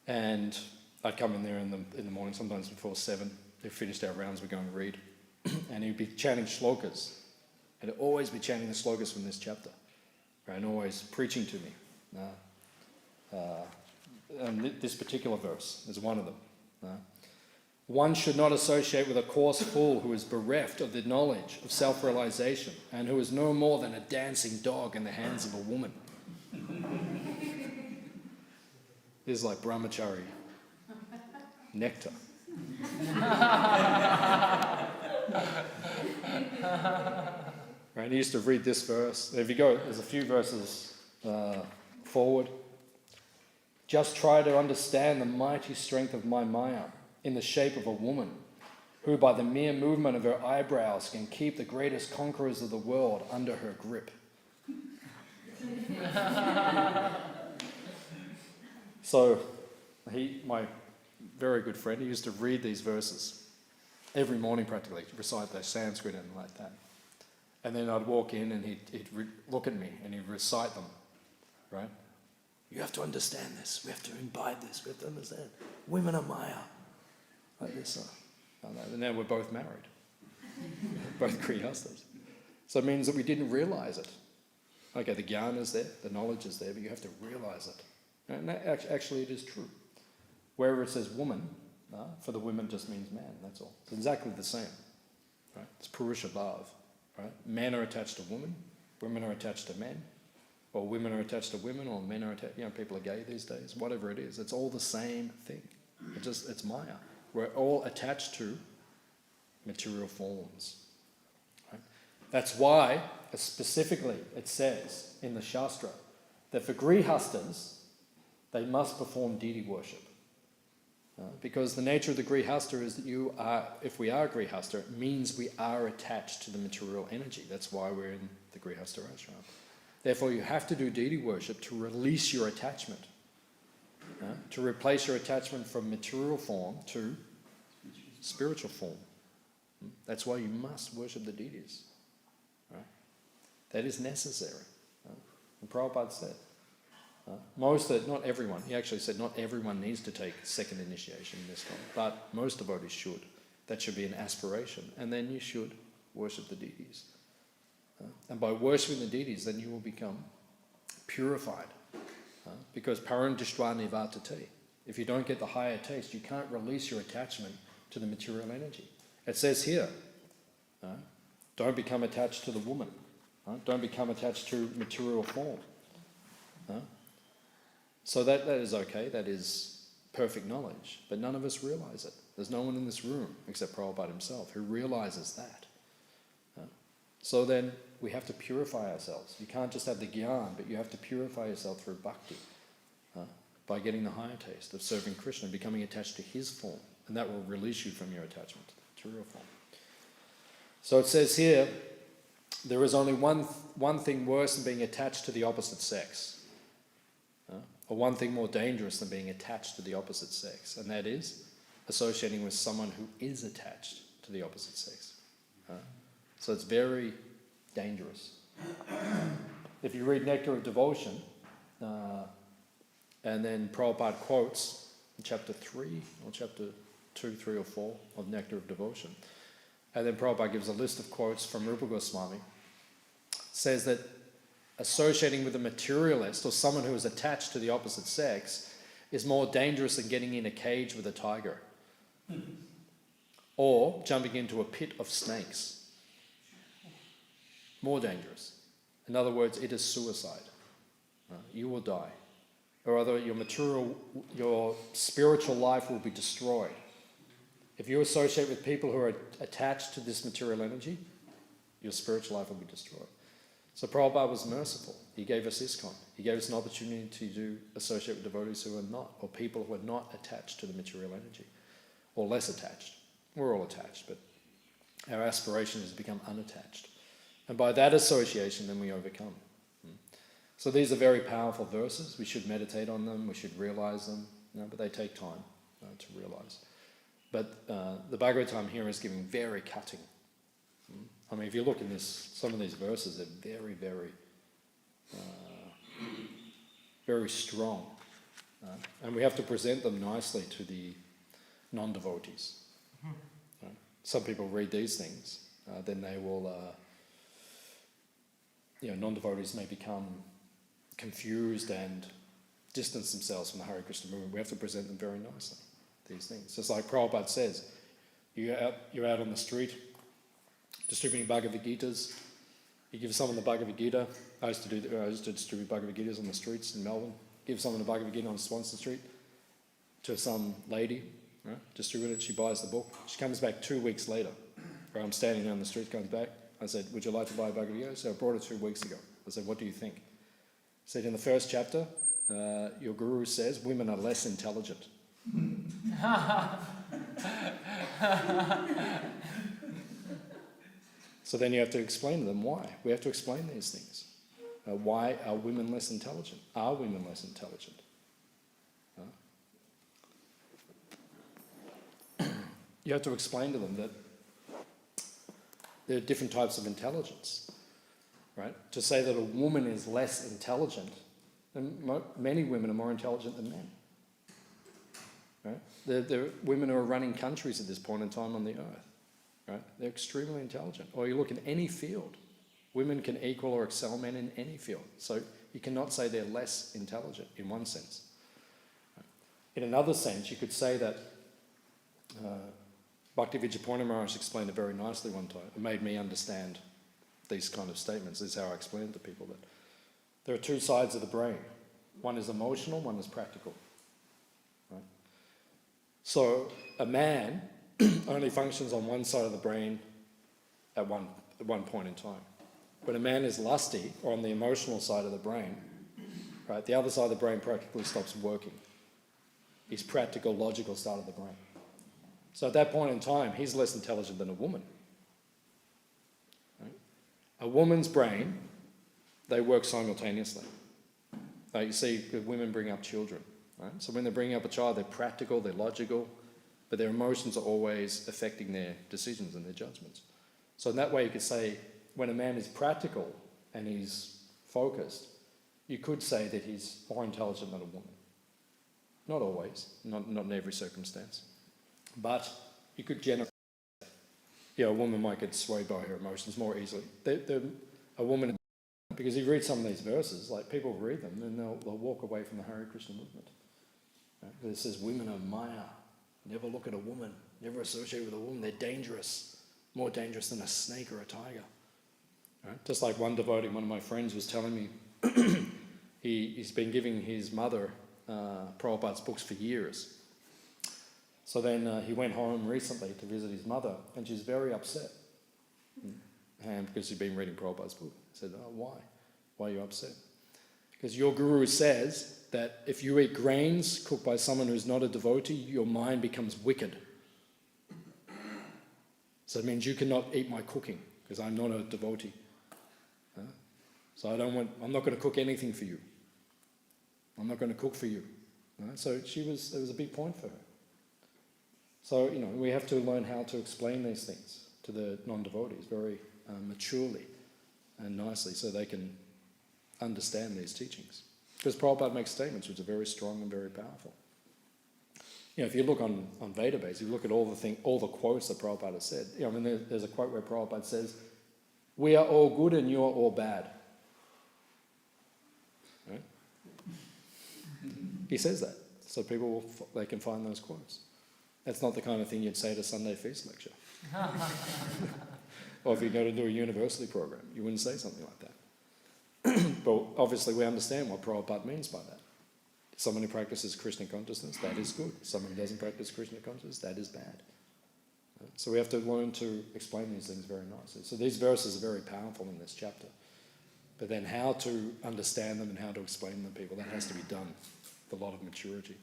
And I'd come in there in the morning, sometimes before 7. We finished our rounds, we'd go and read. And he'd be chanting shlokas. And he'd always be chanting the shlokas from this chapter. Right? And always preaching to me. And this particular verse is one of them. One should not associate with a coarse fool who is bereft of the knowledge of self-realization and who is no more than a dancing dog in the hands of a woman. This is like brahmachari nectar. Right? He used to read this verse. If you go, there's a few verses forward. Just try to understand the mighty strength of my Maya in the shape of a woman, who by the mere movement of her eyebrows can keep the greatest conquerors of the world under her grip. So, my very good friend, he used to read these verses every morning practically, recite their Sanskrit and like that. And then I'd walk in and he'd look at me and he'd recite them, right? You have to understand this, we have to imbibe this, we have to understand. Women are Maya. Like this, and now we're both married, both grihastas. So it means that we didn't realize it. Okay, the jnana is there, the knowledge is there, but you have to realize it. And that, actually it is true. Wherever it says woman, for the women just means man, that's all. It's exactly the same. Right? It's Purusha Bhav. Right? Men are attached to women are attached to men, or women are attached to women, or men are attached, people are gay these days, whatever it is, it's all the same thing. It's Maya. We're all attached to material forms. Right? That's why, specifically, it says in the Shastra that for grihastas, they must perform deity worship. Because the nature of the grihasta is that if we are grihasta, it means we are attached to the material energy. That's why we're in the grihasta ashram. Therefore, you have to do deity worship to release your attachment. To replace your attachment from material form to spiritual form. That's why you must worship the deities. Right? That is necessary. And Prabhupada said, not everyone, he actually said not everyone needs to take second initiation in this time, but most devotees should. That should be an aspiration. And then you should worship the deities. And by worshipping the deities, then you will become purified. Because parandishtva nivartate. If you don't get the higher taste, you can't release your attachment to the material energy. It says here, don't become attached to the woman. Right? Don't become attached to material form. So that is okay, that is perfect knowledge, but none of us realize it. There's no one in this room, except Prabhupada himself, who realizes that. So then we have to purify ourselves. You can't just have the gyan, but you have to purify yourself through bhakti, by getting the higher taste of serving Krishna, becoming attached to his form, and that will release you from your attachment to the material form. So it says here, there is only one thing worse than being attached to the opposite sex, or one thing more dangerous than being attached to the opposite sex, and that is associating with someone who is attached to the opposite sex. So it's very dangerous. If you read Nectar of Devotion, and then Prabhupada quotes in chapter 3, or chapter 2, 3 or 4 of Nectar of Devotion, and then Prabhupada gives a list of quotes from Rupa Goswami, says that associating with a materialist or someone who is attached to the opposite sex is more dangerous than getting in a cage with a tiger or jumping into a pit of snakes. More dangerous. In other words, it is suicide. You will die. Or other, your spiritual life will be destroyed. If you associate with people who are attached to this material energy, your spiritual life will be destroyed. So Prabhupada was merciful. He gave us ISKCON. He gave us an opportunity to associate with devotees who are not, or people who are not attached to the material energy, or less attached. We're all attached, but our aspiration is to become unattached. And by that association, then we overcome. So these are very powerful verses. We should meditate on them. We should realize them. But they take time to realize. But the Bhagavatam here is giving very cutting. I mean, if you look in some of these verses, they're very, very, very strong. And we have to present them nicely to the non-devotees. Some people read these things, then they will, non-devotees may become confused and distance themselves from the Hare Krishna movement. We have to present them very nicely, these things. Just like Prabhupada says, you're out on the street distributing Bhagavad Gitas. You give someone the Bhagavad Gita. I used to distribute Bhagavad Gitas on the streets in Melbourne. Give someone the Bhagavad Gita on Swanston Street to some lady, right? Distribute it. She buys the book. She comes back 2 weeks later. Right? I'm standing down the street, comes back. I said, would you like to buy a Bhagavad Gita? So I brought it 2 weeks ago. I said, what do you think? I said, in the first chapter, your guru says women are less intelligent. So then you have to explain to them why. We have to explain these things. Why are women less intelligent? Are women less intelligent? You have to explain to them that there are different types of intelligence. Right? To say that a woman is less intelligent, and many women are more intelligent than men. Right? There are women who are running countries at this point in time on the earth. Right? They're extremely intelligent. Or you look in any field, women can equal or excel men in any field. So you cannot say they're less intelligent in one sense. Right? In another sense, you could say that Bhakti Vijayapunna Maharaj explained it very nicely one time. It made me understand these kind of statements. This is how I explain it to people, that there are two sides of the brain. One is emotional, one is practical. Right? So a man only functions on one side of the brain at one point in time. When a man is lusty, or on the emotional side of the brain, right, the other side of the brain practically stops working. His practical, logical side of the brain. So at that point in time, he's less intelligent than a woman. Right? A woman's brain, they work simultaneously. Like you see, women bring up children. Right? So when they're bringing up a child, they're practical, they're logical, but their emotions are always affecting their decisions and their judgments. So in that way, you could say, when a man is practical and he's focused, you could say that he's more intelligent than a woman. Not always, not in every circumstance. But you could generally, a woman might get swayed by her emotions more easily. A woman, because you read some of these verses, like people read them and they'll walk away from the Hare Krishna movement. Right? It says women are Maya. Never look at a woman. Never associate with a woman. They're dangerous. More dangerous than a snake or a tiger. Right? Just like one devotee, one of my friends was telling me, he's been giving his mother Prabhupada's books for years. So then he went home recently to visit his mother, and she's very upset. And because she'd been reading Prabhupada's book. I said, oh, why? Why are you upset? Because your guru says that if you eat grains cooked by someone who's not a devotee, your mind becomes wicked. So it means you cannot eat my cooking, because I'm not a devotee. So I'm not going to cook anything for you. I'm not going to cook for you. So it was a big point for her. So, we have to learn how to explain these things to the non-devotees very maturely and nicely, so they can understand these teachings. Because Prabhupada makes statements which are very strong and very powerful. If you look on Vedabase, you look at all the quotes that Prabhupada has said. There's a quote where Prabhupada says, "We are all good and you are all bad." Right? He says that, so people they can find those quotes. That's not the kind of thing you'd say at a Sunday feast lecture. Or if you go to do a university program, you wouldn't say something like that. But obviously we understand what Prabhupada means by that. Someone who practices Krishna consciousness, that is good. Someone who doesn't practice Krishna consciousness, that is bad. So we have to learn to explain these things very nicely. So these verses are very powerful in this chapter. But then how to understand them and how to explain them to people, that has to be done with a lot of maturity.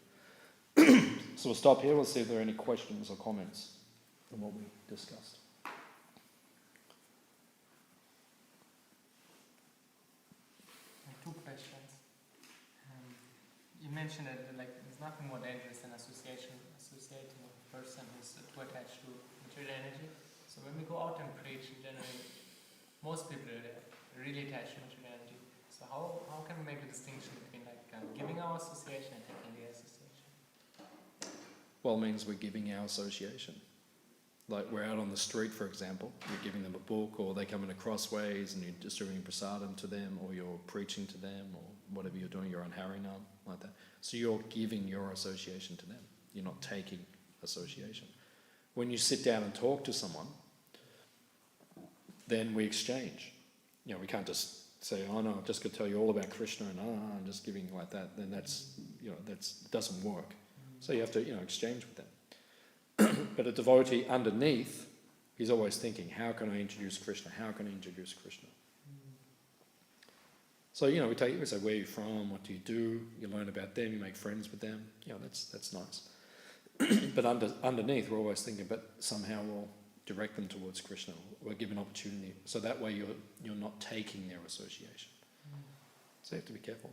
So we'll stop here. We'll see if there are any questions or comments on what we discussed. Two questions. You mentioned that there's nothing more dangerous than associating with a person who's too attached to material energy. So when we go out and preach, generally, most people are really attached to material energy. So how can we make a distinction between giving our association and taking the association? Well, it means we're giving our association. Like we're out on the street, for example, you're giving them a book, or they come in a crossways and you're distributing prasadam to them, or you're preaching to them, or whatever you're doing, you're on Harinam, like that. So you're giving your association to them. You're not taking association. When you sit down and talk to someone, then we exchange. We can't just say, oh no, I'm just going to tell you all about Krishna and I'm just giving you like that. Then that doesn't work. So you have to, exchange with them. But a devotee underneath, he's always thinking, how can I introduce Krishna? How can I introduce Krishna? So, we say, where are you from? What do you do? You learn about them, you make friends with them. That's nice. But underneath, we're always thinking, but somehow we'll direct them towards Krishna. We'll give an opportunity. So that way you're not taking their association. So you have to be careful.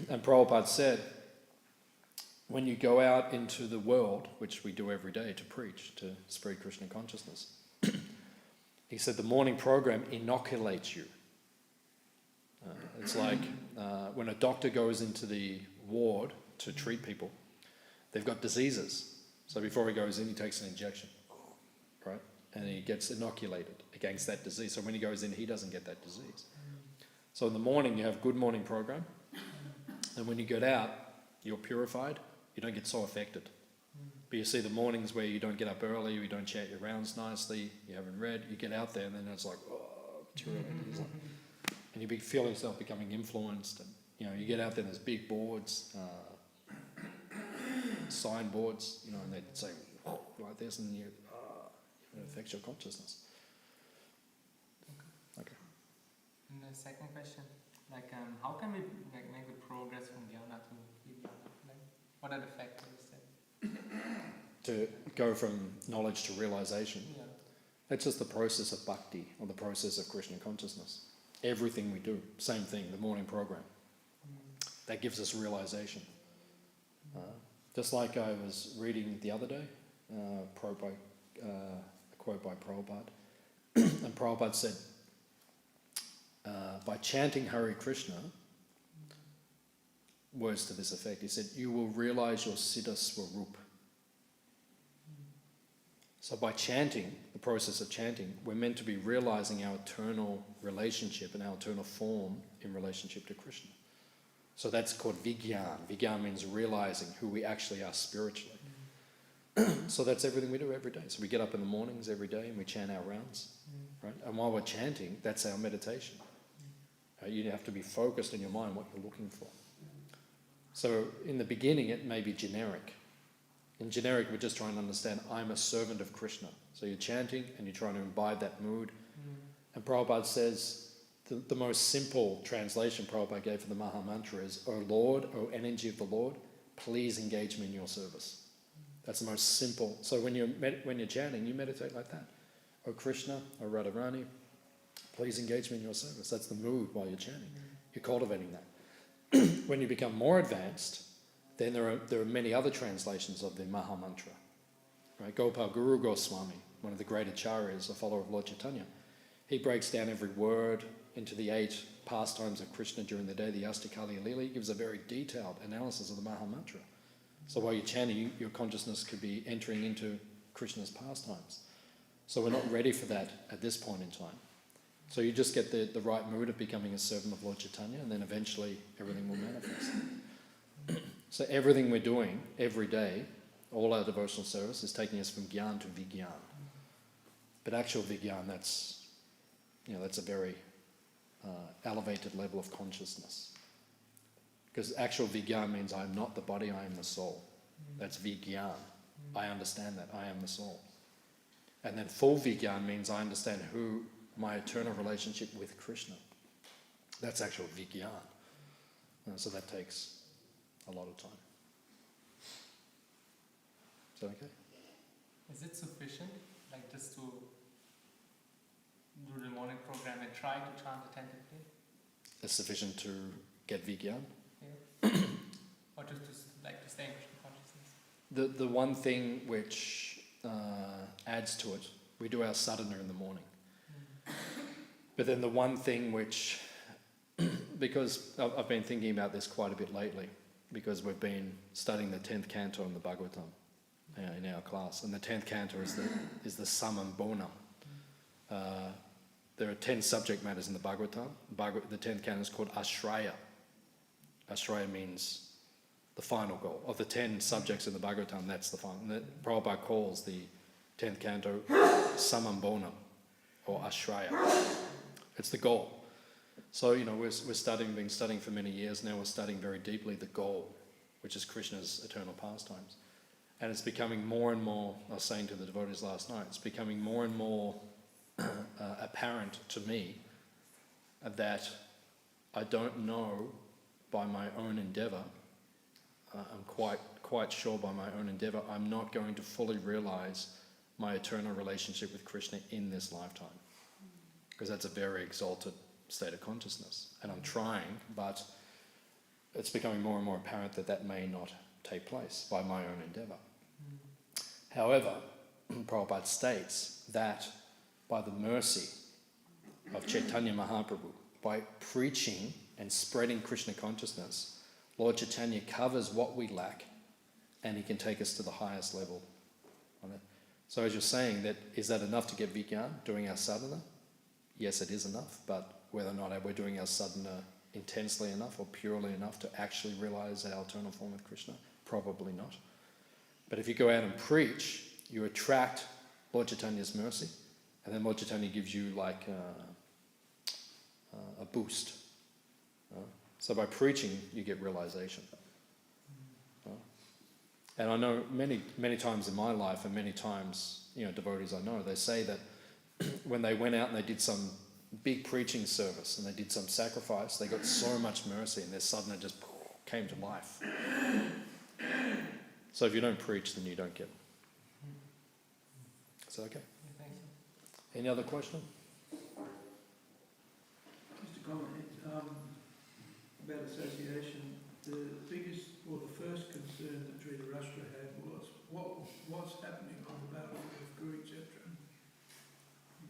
And Prabhupada said, when you go out into the world, which we do every day to preach, to spread Krishna consciousness, he said the morning program inoculates you. It's like when a doctor goes into the ward to treat people, they've got diseases. So before he goes in, he takes an injection, right? And he gets inoculated against that disease. So when he goes in, he doesn't get that disease. So in the morning, you have good morning program. And when you get out, you're purified. You don't get so affected. But you see the mornings where you don't get up early, you don't chant your rounds nicely, you haven't read, you get out there and then it's like, oh, too early. And you feel yourself becoming influenced. And, you get out there and there's big boards, signboards, and they say, oh, like this, and it affects your consciousness. Okay. And the second question, how can we make the progress from jnana to vijnana? What are the factors then? To go from knowledge to realization. Yeah. That's just the process of bhakti, or the process of Krishna consciousness. Everything we do, same thing, the morning program. That gives us realization. Just like I was reading the other day, a quote by Prabhupada, and Prabhupada said, by chanting Hare Krishna, words to this effect, he said, you will realize your Siddha Swarup. So by chanting, the process of chanting, we're meant to be realizing our eternal relationship and our eternal form in relationship to Krishna. So that's called Vigyan. Vigyan means realizing who we actually are spiritually. So that's everything we do every day. So we get up in the mornings every day and we chant our rounds. right? And while we're chanting, that's our meditation. You have to be focused in your mind what you're looking for. So in the beginning, it may be generic. In generic, we're just trying to understand, I'm a servant of Krishna. So you're chanting and you're trying to imbibe that mood. And Prabhupada says, the most simple translation Prabhupada gave for the Maha Mantra is, O Lord, O energy of the Lord, please engage me in your service. That's the most simple. So when you're chanting, you meditate like that. O Krishna, O Radharani, please engage me in your service. That's the mood while you're chanting. You're cultivating that. When you become more advanced, then there are many other translations of the Maha Mantra. Right? Gopal Guru Goswami, one of the great acharyas, a follower of Lord Chaitanya, he breaks down every word into the 8 pastimes of Krishna during the day, the Astakali Lila. He gives a very detailed analysis of the Maha Mantra. So while you're chanting, your consciousness could be entering into Krishna's pastimes. So we're not ready for that at this point in time. So you just get the right mood of becoming a servant of Lord Chaitanya, and then eventually everything will manifest. So everything we're doing every day, all our devotional service, is taking us from Gyan to Vigyan. But actual Vigyan, that's a very elevated level of consciousness. Because actual Vigyan means I am not the body, I am the soul. That's Vigyan. I understand that, I am the soul. And then full Vigyan means I understand my eternal relationship with Krishna. That's actual Vigyan. So that takes a lot of time. Is that okay? Is it sufficient, like just to do the morning program and try to chant attentively? It's sufficient to get Vigyan? Yeah. Or just to stay in Krishna consciousness? The one thing which adds to it, we do our sadhana in the morning. But then the one thing which, because I've been thinking about this quite a bit lately, because we've been studying the 10th canto in the Bhagavatam in our class, and the 10th canto is the Samam Bonam. There are 10 subject matters in the Bhagavatam. The 10th canto is called Ashraya. Ashraya means the final goal. Of the 10 subjects in the Bhagavatam, that's the final. Prabhupada calls the 10th canto Samam Bonam, or Ashraya. It's the goal. So, we're been studying for many years now, we're studying very deeply the goal, which is Krishna's eternal pastimes. And it's becoming more and more, I was saying to the devotees last night, it's becoming more and more apparent to me that I don't know by my own endeavour, I'm quite sure by my own endeavour, I'm not going to fully realise my eternal relationship with Krishna in this lifetime. Because that's a very exalted state of consciousness. And I'm trying, but it's becoming more and more apparent that may not take place by my own endeavour. However, Prabhupada states that by the mercy of Chaitanya Mahaprabhu, by preaching and spreading Krishna consciousness, Lord Chaitanya covers what we lack and he can take us to the highest level on it. So as you're saying, is that enough to get Vigyan, doing our sadhana? Yes, it is enough, but whether or not we're doing our sadhana intensely enough or purely enough to actually realise our eternal form of Krishna, probably not. But if you go out and preach, you attract Lord Chaitanya's mercy, and then Lord Chaitanya gives you like a boost. So by preaching, you get realisation. And I know many times in my life, and many times, devotees I know, they say that when they went out and they did some big preaching service and they did some sacrifice, they got so much mercy and their sadhana just came to life. So if you don't preach, then you don't get it. Is that okay? Yeah, thank you. Any other question? Just a comment about association. The biggest, or the first concern that Dhritarashtra had was what's happening on the battlefield of Kurukshetra.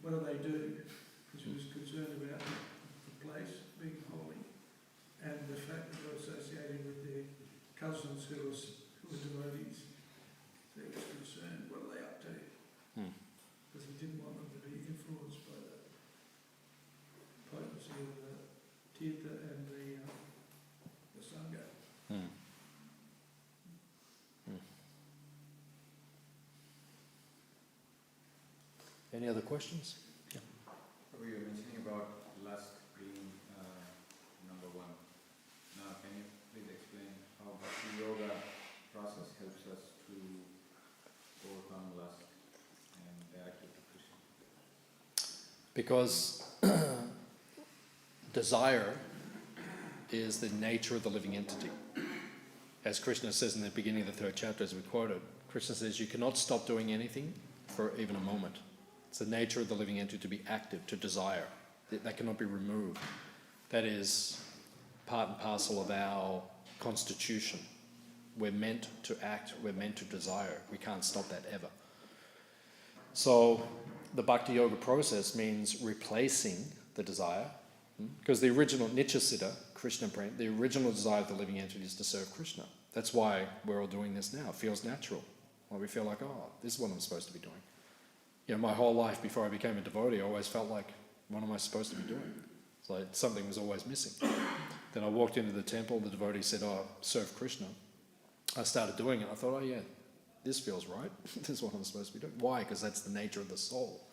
What do they do? Because he was concerned about the place being holy and the fact that they were associated with their cousins who were devotees. So he was concerned, what are they up to? Because he didn't want them to be influenced by the potency of the Tirtha and the Sangha. Any other questions? Yeah. Because desire is the nature of the living entity. As Krishna says in the beginning of the 3rd chapter, as we quoted, Krishna says you cannot stop doing anything for even a moment. It's the nature of the living entity to be active, to desire. That cannot be removed. That is part and parcel of our constitution. We're meant to act, we're meant to desire. We can't stop that ever. So the Bhakti Yoga process means replacing the desire, because the original Nityasiddha, Krishna Prem, the original desire of the living entity is to serve Krishna. That's why we're all doing this now. It feels natural. Well, we feel like, oh, this is what I'm supposed to be doing. You know, my whole life before I became a devotee, I always felt like, what am I supposed to be doing? It's like something was always missing. Then I walked into the temple, the devotee said, oh, serve Krishna. I started doing it. I thought, oh yeah, this feels right. This is what I'm supposed to be doing. Why? Because that's the nature of the soul.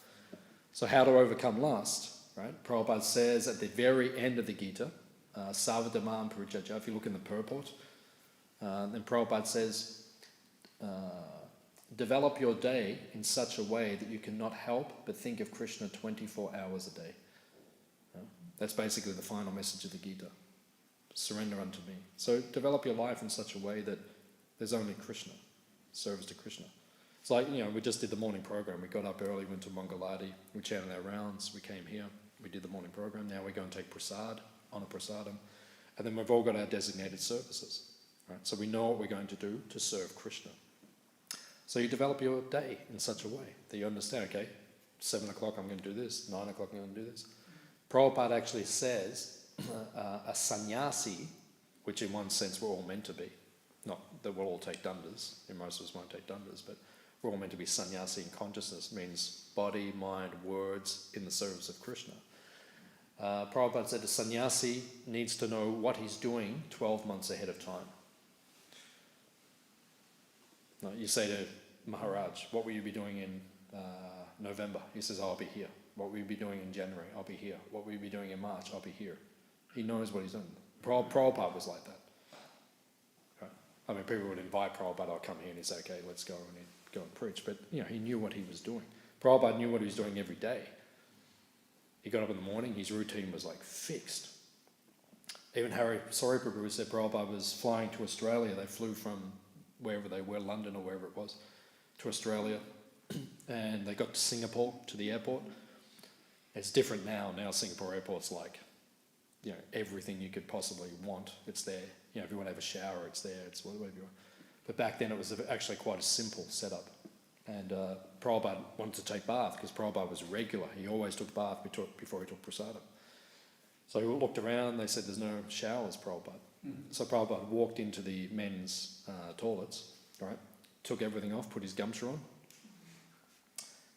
So how to overcome lust, right? Prabhupada says at the very end of the Gita, Savadamam Parijaja, if you look in the purport, then Prabhupada says, develop your day in such a way that you cannot help but think of Krishna 24 hours a day. That's basically the final message of the Gita. Surrender unto me. So develop your life in such a way that there's only Krishna, service to Krishna. It's like, you know, we just did the morning program. We got up early, went to Mangaladi, we chanted our rounds, we came here, we did the morning program. Now we go and take prasad, on a prasadam, and then we've all got our designated services. Right? So we know what we're going to do to serve Krishna. So you develop your day in such a way that you understand, okay, 7 o'clock I'm going to do this, 9 o'clock I'm going to do this. Prabhupada actually says a sannyasi, which in one sense we're all meant to be, not that we'll all take dandas, and most of us won't take dandas, but we're all meant to be sannyasi in consciousness, means body, mind, words in the service of Krishna. Prabhupada said a sannyasi needs to know what he's doing 12 months ahead of time. No, you say to Maharaj, what will you be doing in November? He says, I'll be here. What will you be doing in January? I'll be here. What will you be doing in March? I'll be here. He knows what he's doing. Prabhupada was like that. Right? I mean, people would invite Prabhupada, I'll come here, and he'd say, okay, let's go, and he'd go and preach. But, you know, he knew what he was doing. Prabhupada knew what he was doing every day. He got up in the morning, his routine was like fixed. Even Hari Prabhu said Prabhupada was flying to Australia. They flew from wherever they were, London or wherever it was, to Australia. And they got to Singapore, to the airport. It's different now. Now Singapore airport's like, you know, everything you could possibly want, it's there. You know, if you want to have a shower, it's there. It's whatever you want. But back then it was actually quite a simple setup. And Prabhupada wanted to take bath because Prabhupada was regular. He always took bath before he took prasadam. So he looked around. They said, there's no showers, Prabhupada. So Prabhupada walked into the men's toilets, right? Took everything off, put his gumshoe on,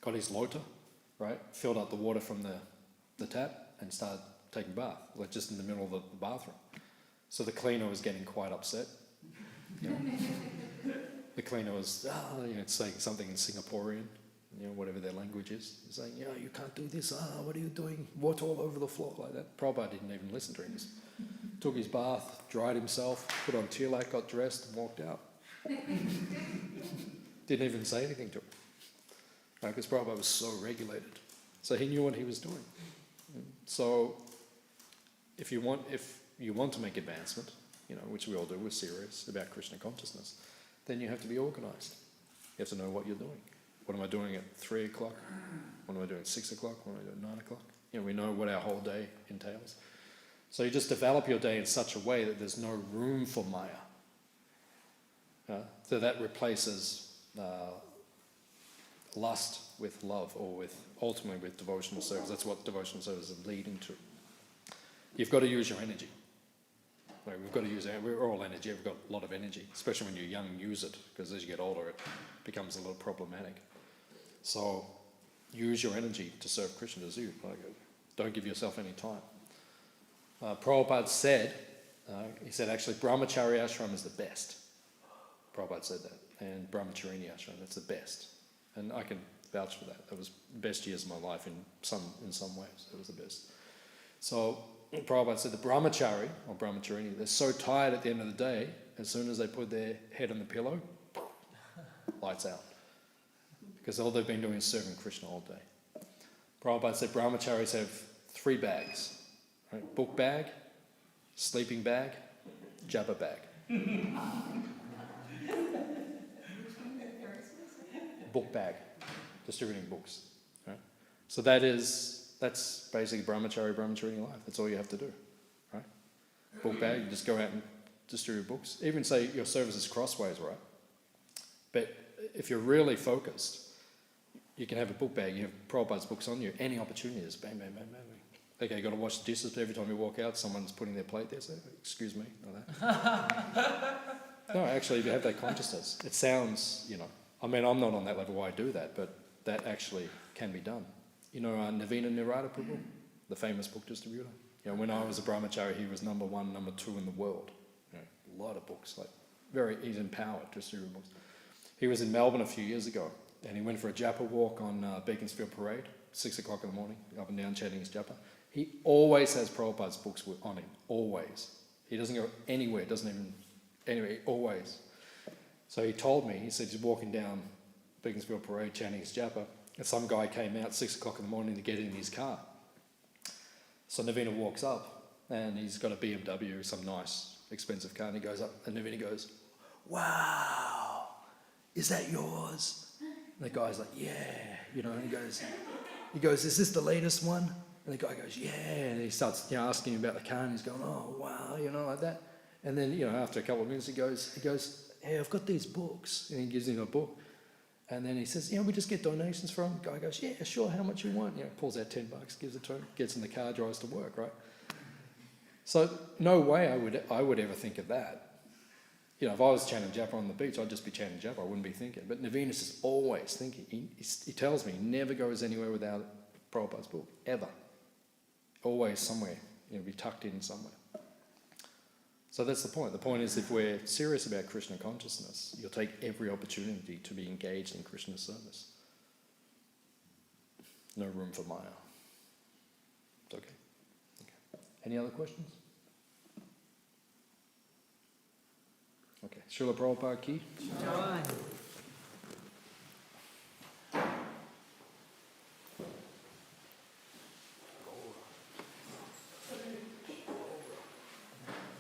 got his lota, right? Filled up the water from the tap and started taking bath, like just in the middle of the bathroom. So the cleaner was getting quite upset. You know? The cleaner was saying something in Singaporean, you know, whatever their language is. He's saying, yeah, you can't do this. What are you doing? Water all over the floor like that. Prabhupada didn't even listen to him. He took his bath, dried himself, put on tilak, got dressed and walked out. Didn't even say anything to him. Right? Because Prabhupada was so regulated. So he knew what he was doing. So if you want to make advancement, you know, which we all do, we're serious about Krishna consciousness, then you have to be organized. You have to know what you're doing. What am I doing at 3 o'clock? What am I doing at 6 o'clock? What am I doing at 9 o'clock? You know, we know what our whole day entails. So you just develop your day in such a way that there's no room for Maya. So that replaces lust with love, or ultimately with devotional service. That's what devotional service is leading to. You've got to use your energy. Right, we've got to use we're all energy. We've got a lot of energy, especially when you're young. Use it, because as you get older, it becomes a little problematic. So use your energy to serve Krishna as you. Don't give yourself any time. Prabhupada said, he said actually Brahmacharya ashram is the best. Prabhupada said that, and Brahmacharini ashram, that's the best. And I can vouch for that. That was the best years of my life in some ways. It was the best. So Prabhupada said the brahmachari, or brahmacharini, they're so tired at the end of the day, as soon as they put their head on the pillow, lights out. Because all they've been doing is serving Krishna all day. Prabhupada said brahmacharis have 3 bags, right? Book bag, sleeping bag, japa bag. Book bag, distributing books, right? So that's basically brahmachari life. That's all you have to do, right? Book bag, you just go out and distribute books. Even say your service is crossways, right? But if you're really focused, you can have a book bag, you have Prabhupada's books on you, any opportunity is bang, bang, bang, bang, bang. Okay, you got to wash the dishes, but every time you walk out, someone's putting their plate there, so excuse me, like that. No, actually, if you have that consciousness, it sounds, I mean, I'm not on that level why I do that, but that actually can be done. Navina Nirada Prabhu, the famous book distributor. When I was a brahmachari, he was number 1, number 2 in the world. A lot of books, he's empowered to distribute books. He was in Melbourne a few years ago, and he went for a japa walk on Beaconsfield Parade, 6 o'clock in the morning, up and down chanting his japa. He always has Prabhupada's books on him, always. He doesn't go anywhere, anyway, always. So he told me, he said he's walking down Beaconsfield Parade chanting his japa, and some guy came out 6 o'clock in the morning to get in his car. So Navina walks up, and he's got a BMW, some nice, expensive car, and he goes up, and Navina goes, "Wow, is that yours?" And the guy's like, "Yeah," and he goes, "Is this the latest one?" And the guy goes, "Yeah," and he starts, asking him about the car, and he's going, "Oh, wow," like that. And then, after a couple of minutes, he goes, "Hey, I've got these books," and he gives him a book. And then he says, we just get donations from him. The guy goes, "Yeah, sure, how much you want?" Pulls out $10, gives it to him, gets in the car, drives to work, right? So no way I would ever think of that. If I was chanting japa on the beach, I'd just be chanting japa. I wouldn't be thinking. But Navina's is always thinking. He tells me he never goes anywhere without Prabhupada's book, ever. Always somewhere, be tucked in somewhere. So that's the point. The point is, if we're serious about Krishna consciousness, you'll take every opportunity to be engaged in Krishna service. No room for Maya. It's okay. Any other questions? Okay. Srila Prabhupada ki? John.